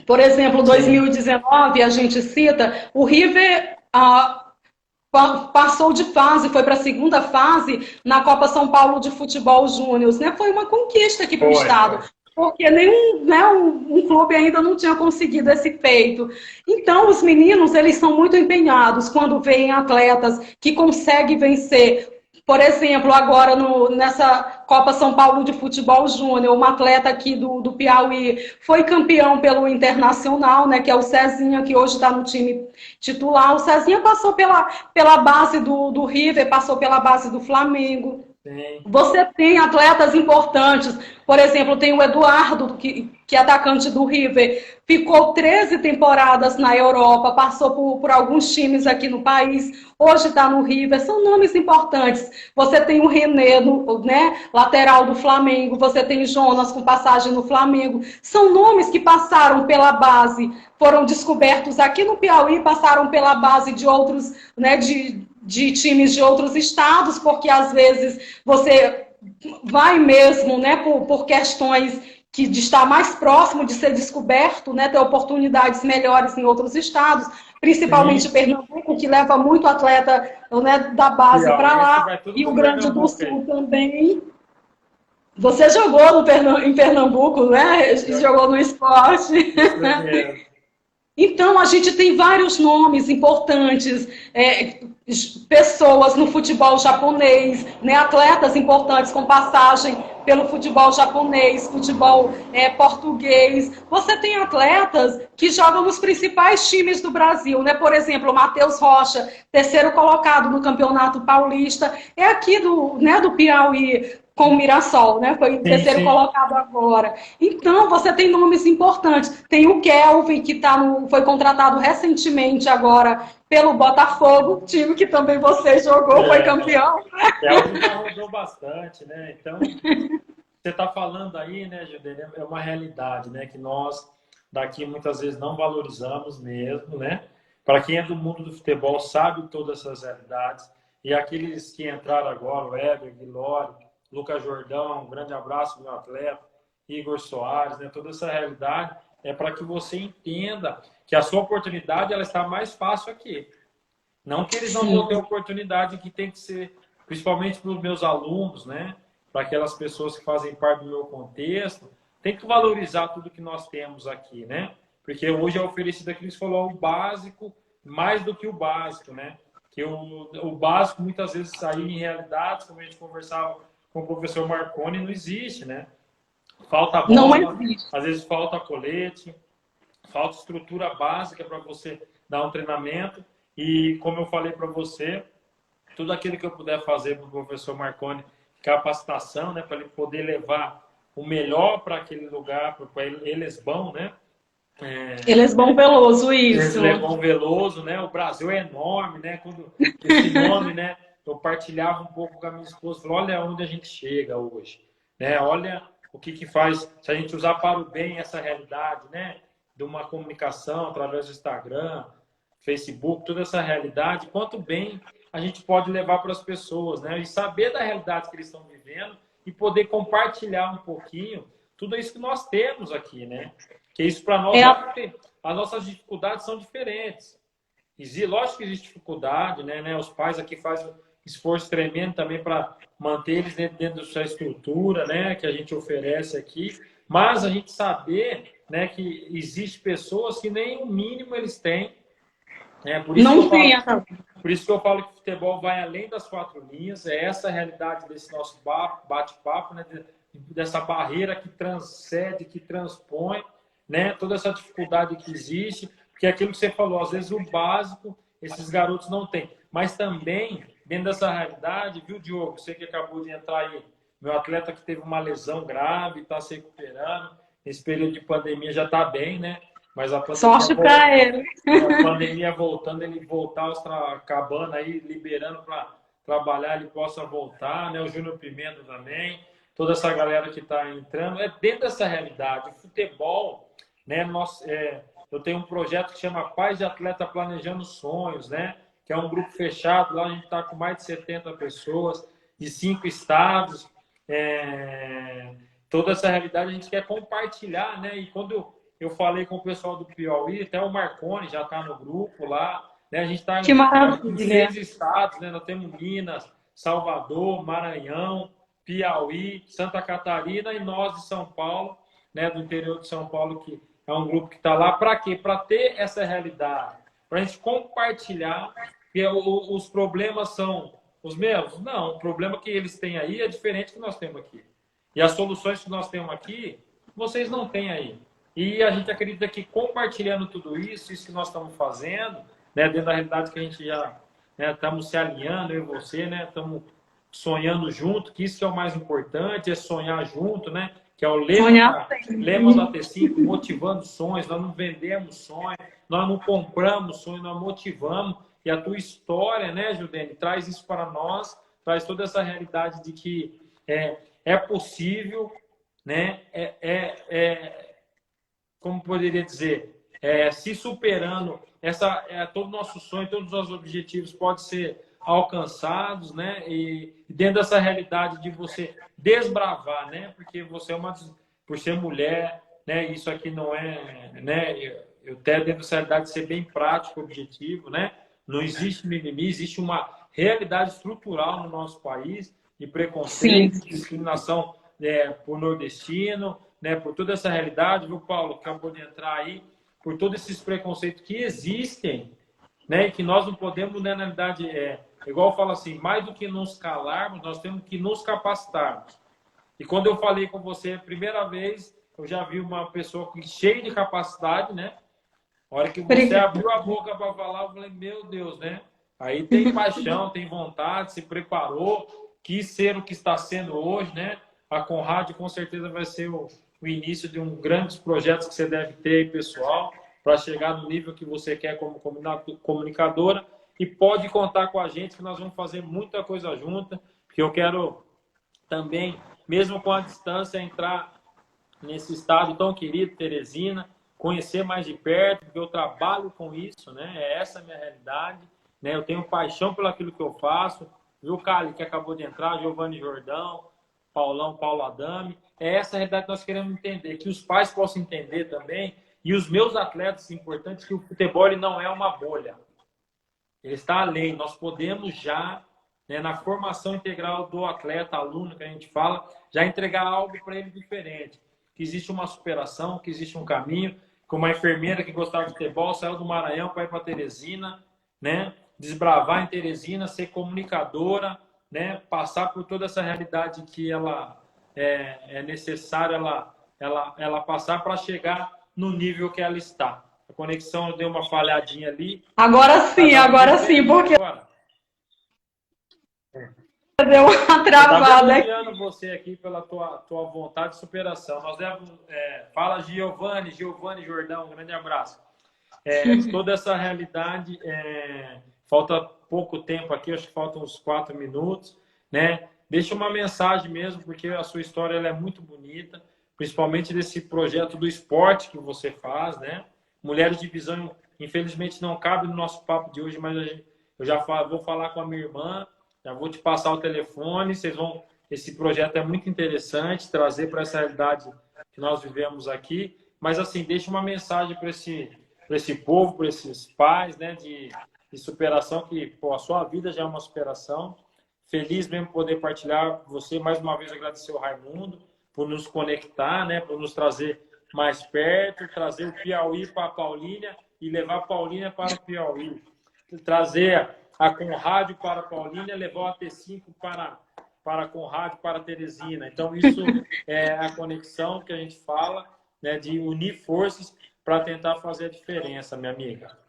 B: Por exemplo, 2019, a gente cita, o River passou de fase, foi para a segunda fase na Copa São Paulo de Futebol Júnior, né? Foi uma conquista aqui para o estado. Porque nenhum, né, um clube ainda não tinha conseguido esse feito. Então, os meninos, eles são muito empenhados quando veem atletas que conseguem vencer. Por exemplo, agora nessa Copa São Paulo de Futebol Júnior, uma atleta aqui do Piauí foi campeão pelo Internacional, né, que é o Cezinha, que hoje está no time titular. O Cezinha passou pela base do River, passou pela base do Flamengo. Sim. Você tem atletas importantes, por exemplo, tem o Eduardo, que é atacante do River, ficou 13 temporadas na Europa, passou por alguns times aqui no país, hoje está no River, são nomes importantes. Você tem o René, né, lateral do Flamengo, você tem Jonas com passagem no Flamengo, são nomes que passaram pela base, foram descobertos aqui no Piauí, passaram pela base de outros, né, de times de outros estados, porque às vezes você vai mesmo, né, por questões de estar mais próximo de ser descoberto, né, ter oportunidades melhores em outros estados, principalmente Pernambuco, que leva muito atleta, né, da base para lá, e o Rio Grande do Sul também. Você jogou em Pernambuco, né? Jogou no esporte. Então, a gente tem vários nomes importantes, pessoas no futebol japonês, né, atletas importantes com passagem pelo futebol japonês, futebol português. Você tem atletas que jogam nos principais times do Brasil, né? Por exemplo, o Matheus Rocha, terceiro colocado no Campeonato Paulista, é aqui do Piauí, com o Mirassol, né? Foi o terceiro colocado agora. Então, você tem nomes importantes. Tem o Kelvin, que foi contratado recentemente agora pelo Botafogo, time que também você jogou, foi campeão.
A: É algo que já rodou bastante, né? Então, você está falando aí, né, Judene, é uma realidade, né, que nós daqui muitas vezes não valorizamos mesmo, né? Para quem é do mundo do futebol sabe todas essas realidades. E aqueles que entraram agora, o Éder, Guilherme, Lucas Jordão, um grande abraço, meu atleta, Igor Soares, né? Toda essa realidade é para que você entenda que a sua oportunidade ela está mais fácil aqui. Não que eles não vão ter oportunidade, que tem que ser, principalmente para os meus alunos, né? Para aquelas pessoas que fazem parte do meu contexto, tem que valorizar tudo que nós temos aqui, né? Porque hoje é oferecido aqui, eles falou o básico, mais do que o básico, né? Que o básico, muitas vezes, aí em realidades, como a gente conversava com o professor Marconi, não existe, né? Falta bola, às vezes falta colete, falta estrutura básica para você dar um treinamento. E como eu falei para você, tudo aquilo que eu puder fazer para o professor Marconi, capacitação, né, para ele poder levar o melhor para aquele lugar, para eles bom, né?
B: Elesbão Veloso, isso.
A: Elesbão Veloso, né? O Brasil é enorme, né? Quando esse nome, né? Eu partilhava um pouco com a minha esposa, falei, olha onde a gente chega hoje, né? Olha o que faz, se a gente usar para o bem essa realidade, né? De uma comunicação através do Instagram, Facebook, toda essa realidade, quanto bem a gente pode levar para as pessoas, né? E saber da realidade que eles estão vivendo e poder compartilhar um pouquinho tudo isso que nós temos aqui, né? Que isso para nós, as nossas dificuldades são diferentes. Lógico que existe dificuldade, né? Os pais aqui fazem um esforço tremendo também para manter eles dentro da sua estrutura, né? Que a gente oferece aqui. Mas a gente saber, né? Que existe pessoas que nem o mínimo eles têm. Por isso que eu falo que o futebol vai além das quatro linhas. É essa a realidade desse nosso bate-papo, né? Dessa barreira que transcende, que transpõe, né? Toda essa dificuldade que existe, porque aquilo que você falou, às vezes o básico esses garotos não têm. Mas também, dentro dessa realidade, viu, Diogo, você que acabou de entrar aí, meu atleta que teve uma lesão grave, está se recuperando, nesse período de pandemia já está bem, né? Mas a pandemia voltando, ele voltar acabando aí, liberando para trabalhar, ele possa voltar, né? O Júnior Pimenta também, toda essa galera que está entrando, é dentro dessa realidade. O futebol, né? Eu tenho um projeto que chama Pais de Atleta Planejando Sonhos, né? Que é um grupo fechado, lá a gente está com mais de 70 pessoas, de 5 estados. Toda essa realidade a gente quer compartilhar, né? E quando eu falei com o pessoal do Piauí, até o Marconi já está no grupo lá, né? A gente está em 6 estados, né? Nós temos Minas, Salvador, Maranhão, Piauí, Santa Catarina e nós de São Paulo, né? Do interior de São Paulo, que é um grupo que está lá. Para quê? Para ter essa realidade, para a gente compartilhar, que os problemas são os mesmos? Não, o problema que eles têm aí é diferente do que nós temos aqui. E as soluções que nós temos aqui, vocês não têm aí. E a gente acredita que compartilhando tudo isso que nós estamos fazendo, né, dentro da realidade que a gente já estamos se alinhando, eu e você, né, estamos sonhando junto, que isso que é o mais importante, é sonhar junto, né, que é o lema da T5, motivando sonhos. Nós não vendemos sonhos, nós não compramos sonhos, nós motivamos. E a tua história, né, Judene, traz isso para nós, traz toda essa realidade de que é possível, né, como poderia dizer, se superando, todo o nosso sonho, todos os nossos objetivos podem ser alcançados, né? E dentro dessa realidade de você desbravar, né? Porque você por ser mulher, né? Isso aqui não é, né? Eu até dentro dessa realidade de ser bem prático, objetivo, né? Não existe mimimi, existe uma realidade estrutural no nosso país de preconceito, discriminação por nordestino, né? Por toda essa realidade, viu, Paulo, que acabou de entrar aí, por todos esses preconceitos que existem, né? E que nós não podemos, né, na realidade, igual eu falo assim, mais do que nos calarmos, nós temos que nos capacitarmos. E quando eu falei com você a primeira vez, eu já vi uma pessoa cheia de capacidade, né? A hora que você abriu a boca para falar, eu falei, meu Deus, né? Aí tem paixão, tem vontade, se preparou, quis ser o que está sendo hoje, né? A Conrad com certeza vai ser o início de um grandes projetos que você deve ter aí, pessoal. para chegar no nível que você quer como comunicadora. E pode contar com a gente que nós vamos fazer muita coisa junta, porque eu quero também, mesmo com a distância, entrar nesse estado tão querido, Teresina, conhecer mais de perto, porque eu trabalho com isso, né? Essa é a minha realidade, né? Eu tenho paixão pelo aquilo que eu faço. Viu, Cali, que acabou de entrar, Giovanni Jordão, Paulão, Paulo Adame. É essa a realidade que nós queremos entender, que os pais possam entender também, e os meus atletas, importantes, que o futebol ele não é uma bolha. Ele está além. Nós podemos já, né, na formação integral do atleta, aluno, que a gente fala, já entregar algo para ele diferente. Que existe uma superação, que existe um caminho. Como uma enfermeira que gostava de futebol, saiu do Maranhão para ir para Teresina, né? Desbravar em Teresina, ser comunicadora, né? Passar por toda essa realidade que ela é necessário ela passar para chegar no nível que ela está. A conexão deu uma falhadinha ali.
B: Agora sim, porque
A: agora.
B: deu uma travada.
A: Eu elogiando você aqui pela tua vontade de superação. Nós fala Giovanni Jordão, um grande abraço. Toda essa realidade, falta pouco tempo aqui, acho que faltam uns 4 minutos, né? Deixa uma mensagem mesmo, porque a sua história ela é muito bonita, principalmente desse projeto do esporte que você faz, né? Mulheres de Visão, infelizmente não cabe no nosso papo de hoje, mas eu já vou falar com a minha irmã, já vou te passar o telefone, esse projeto é muito interessante, trazer para essa realidade que nós vivemos aqui, mas assim, deixa uma mensagem para esse povo, para esses pais, né, de superação, que pô, a sua vida já é uma superação. Feliz mesmo poder partilhar você, mais uma vez agradecer ao Raimundo por nos conectar, né, por nos trazer mais perto, trazer o Piauí para a Paulínia e levar a Paulínia para o Piauí. Trazer a Conrádio para a Paulínia, levar o AT5 para a Conrádio, para a Teresina. Então, isso é a conexão que a gente fala, né, de unir forças para tentar fazer a diferença, minha amiga.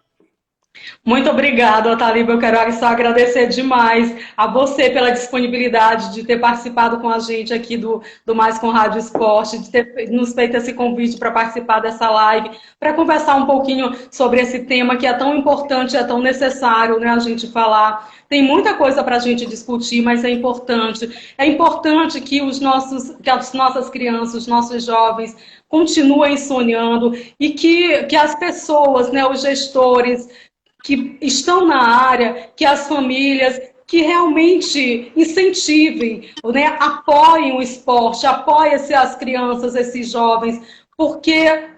B: Muito obrigada, Taliba. Eu quero só agradecer demais a você pela disponibilidade de ter participado com a gente aqui do Mais com Rádio Esporte, de ter nos feito esse convite para participar dessa live, para conversar um pouquinho sobre esse tema que é tão importante, é tão necessário, né, a gente falar. Tem muita coisa para a gente discutir, mas é importante. É importante que as nossas crianças, os nossos jovens continuem sonhando e que as pessoas, né, os gestores que estão na área, que as famílias, que realmente incentivem, né, apoiem o esporte, apoiem as crianças, esses jovens, porque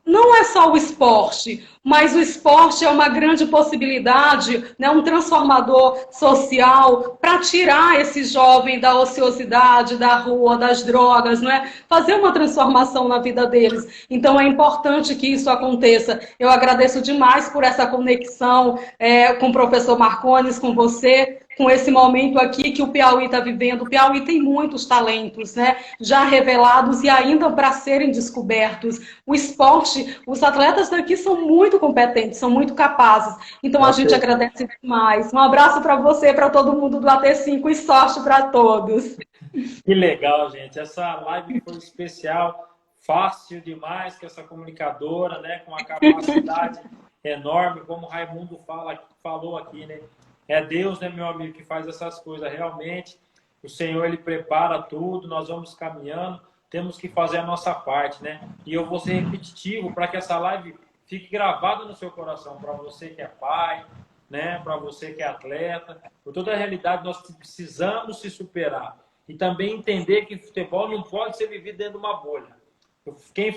B: não é só o esporte, mas o esporte é uma grande possibilidade, né, um transformador social para tirar esse jovem da ociosidade, da rua, das drogas, não é? Fazer uma transformação na vida deles. Então é importante que isso aconteça. Eu agradeço demais por essa conexão com o professor Marcones, com você, com esse momento aqui que o Piauí está vivendo. O Piauí tem muitos talentos, né, já revelados e ainda para serem descobertos. O esporte, os atletas daqui são muito competentes, são muito capazes. Então a gente agradece demais. Um abraço para você, para todo mundo do AT5 e sorte para todos.
A: Que legal, gente. Essa live foi especial, fácil demais, com essa comunicadora, né, com a capacidade enorme, como o Raimundo falou aqui, né? É Deus, né, meu amigo, que faz essas coisas. Realmente, o Senhor, Ele prepara tudo, nós vamos caminhando, temos que fazer a nossa parte, né? E eu vou ser repetitivo para que essa live fique gravada no seu coração, para você que é pai, né, para você que é atleta. Por toda a realidade, nós precisamos se superar. E também entender que futebol não pode ser vivido dentro de uma bolha. Quem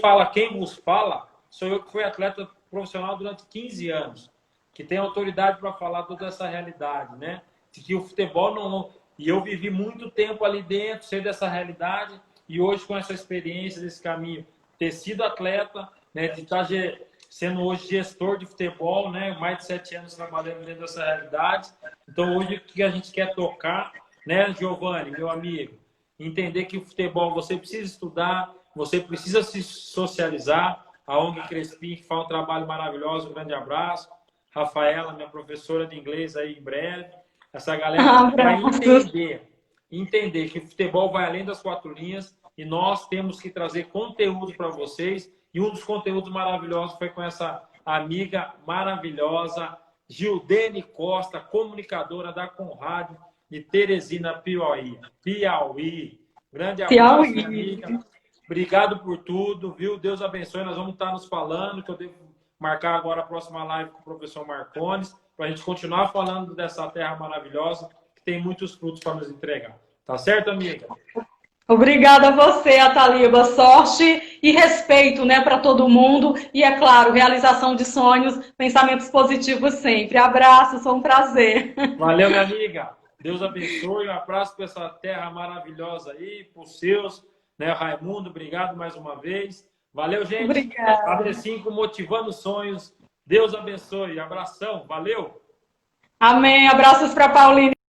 A: vos fala, sou eu que fui atleta profissional durante 15 anos. Que tem autoridade para falar toda essa realidade, né? De que o futebol não... E eu vivi muito tempo ali dentro, sei dessa realidade, e hoje com essa experiência, desse caminho, ter sido atleta, né? De estar sendo hoje gestor de futebol, né? Mais de 7 anos trabalhando dentro dessa realidade. Então hoje o que a gente quer tocar, né, Giovanni, meu amigo? Entender que o futebol você precisa estudar, você precisa se socializar. A ONG Crespim que faz um trabalho maravilhoso, um grande abraço. Rafaela, minha professora de inglês aí em breve. Essa galera vai entender que o futebol vai além das 4 linhas e nós temos que trazer conteúdo para vocês. E um dos conteúdos maravilhosos foi com essa amiga maravilhosa, Gildene Costa, comunicadora da Conrádio de Teresina, Piauí. Grande abraço, minha amiga. Obrigado por tudo, viu? Deus abençoe. Nós vamos estar nos falando, que eu devo marcar agora a próxima live com o professor Marcones, para a gente continuar falando dessa terra maravilhosa, que tem muitos frutos para nos entregar. Tá certo, amiga?
B: Obrigada a você, Ataliba. Sorte e respeito, né, para todo mundo. E, é claro, realização de sonhos, pensamentos positivos sempre. Abraço, foi um prazer.
A: Valeu, minha amiga. Deus abençoe. Um abraço para essa terra maravilhosa aí, para os seus, né, Raimundo? Obrigado mais uma vez. Valeu, gente.
B: Obrigada.
A: AD5 motivando sonhos. Deus abençoe. Abração. Valeu.
B: Amém. Abraços para Pauline.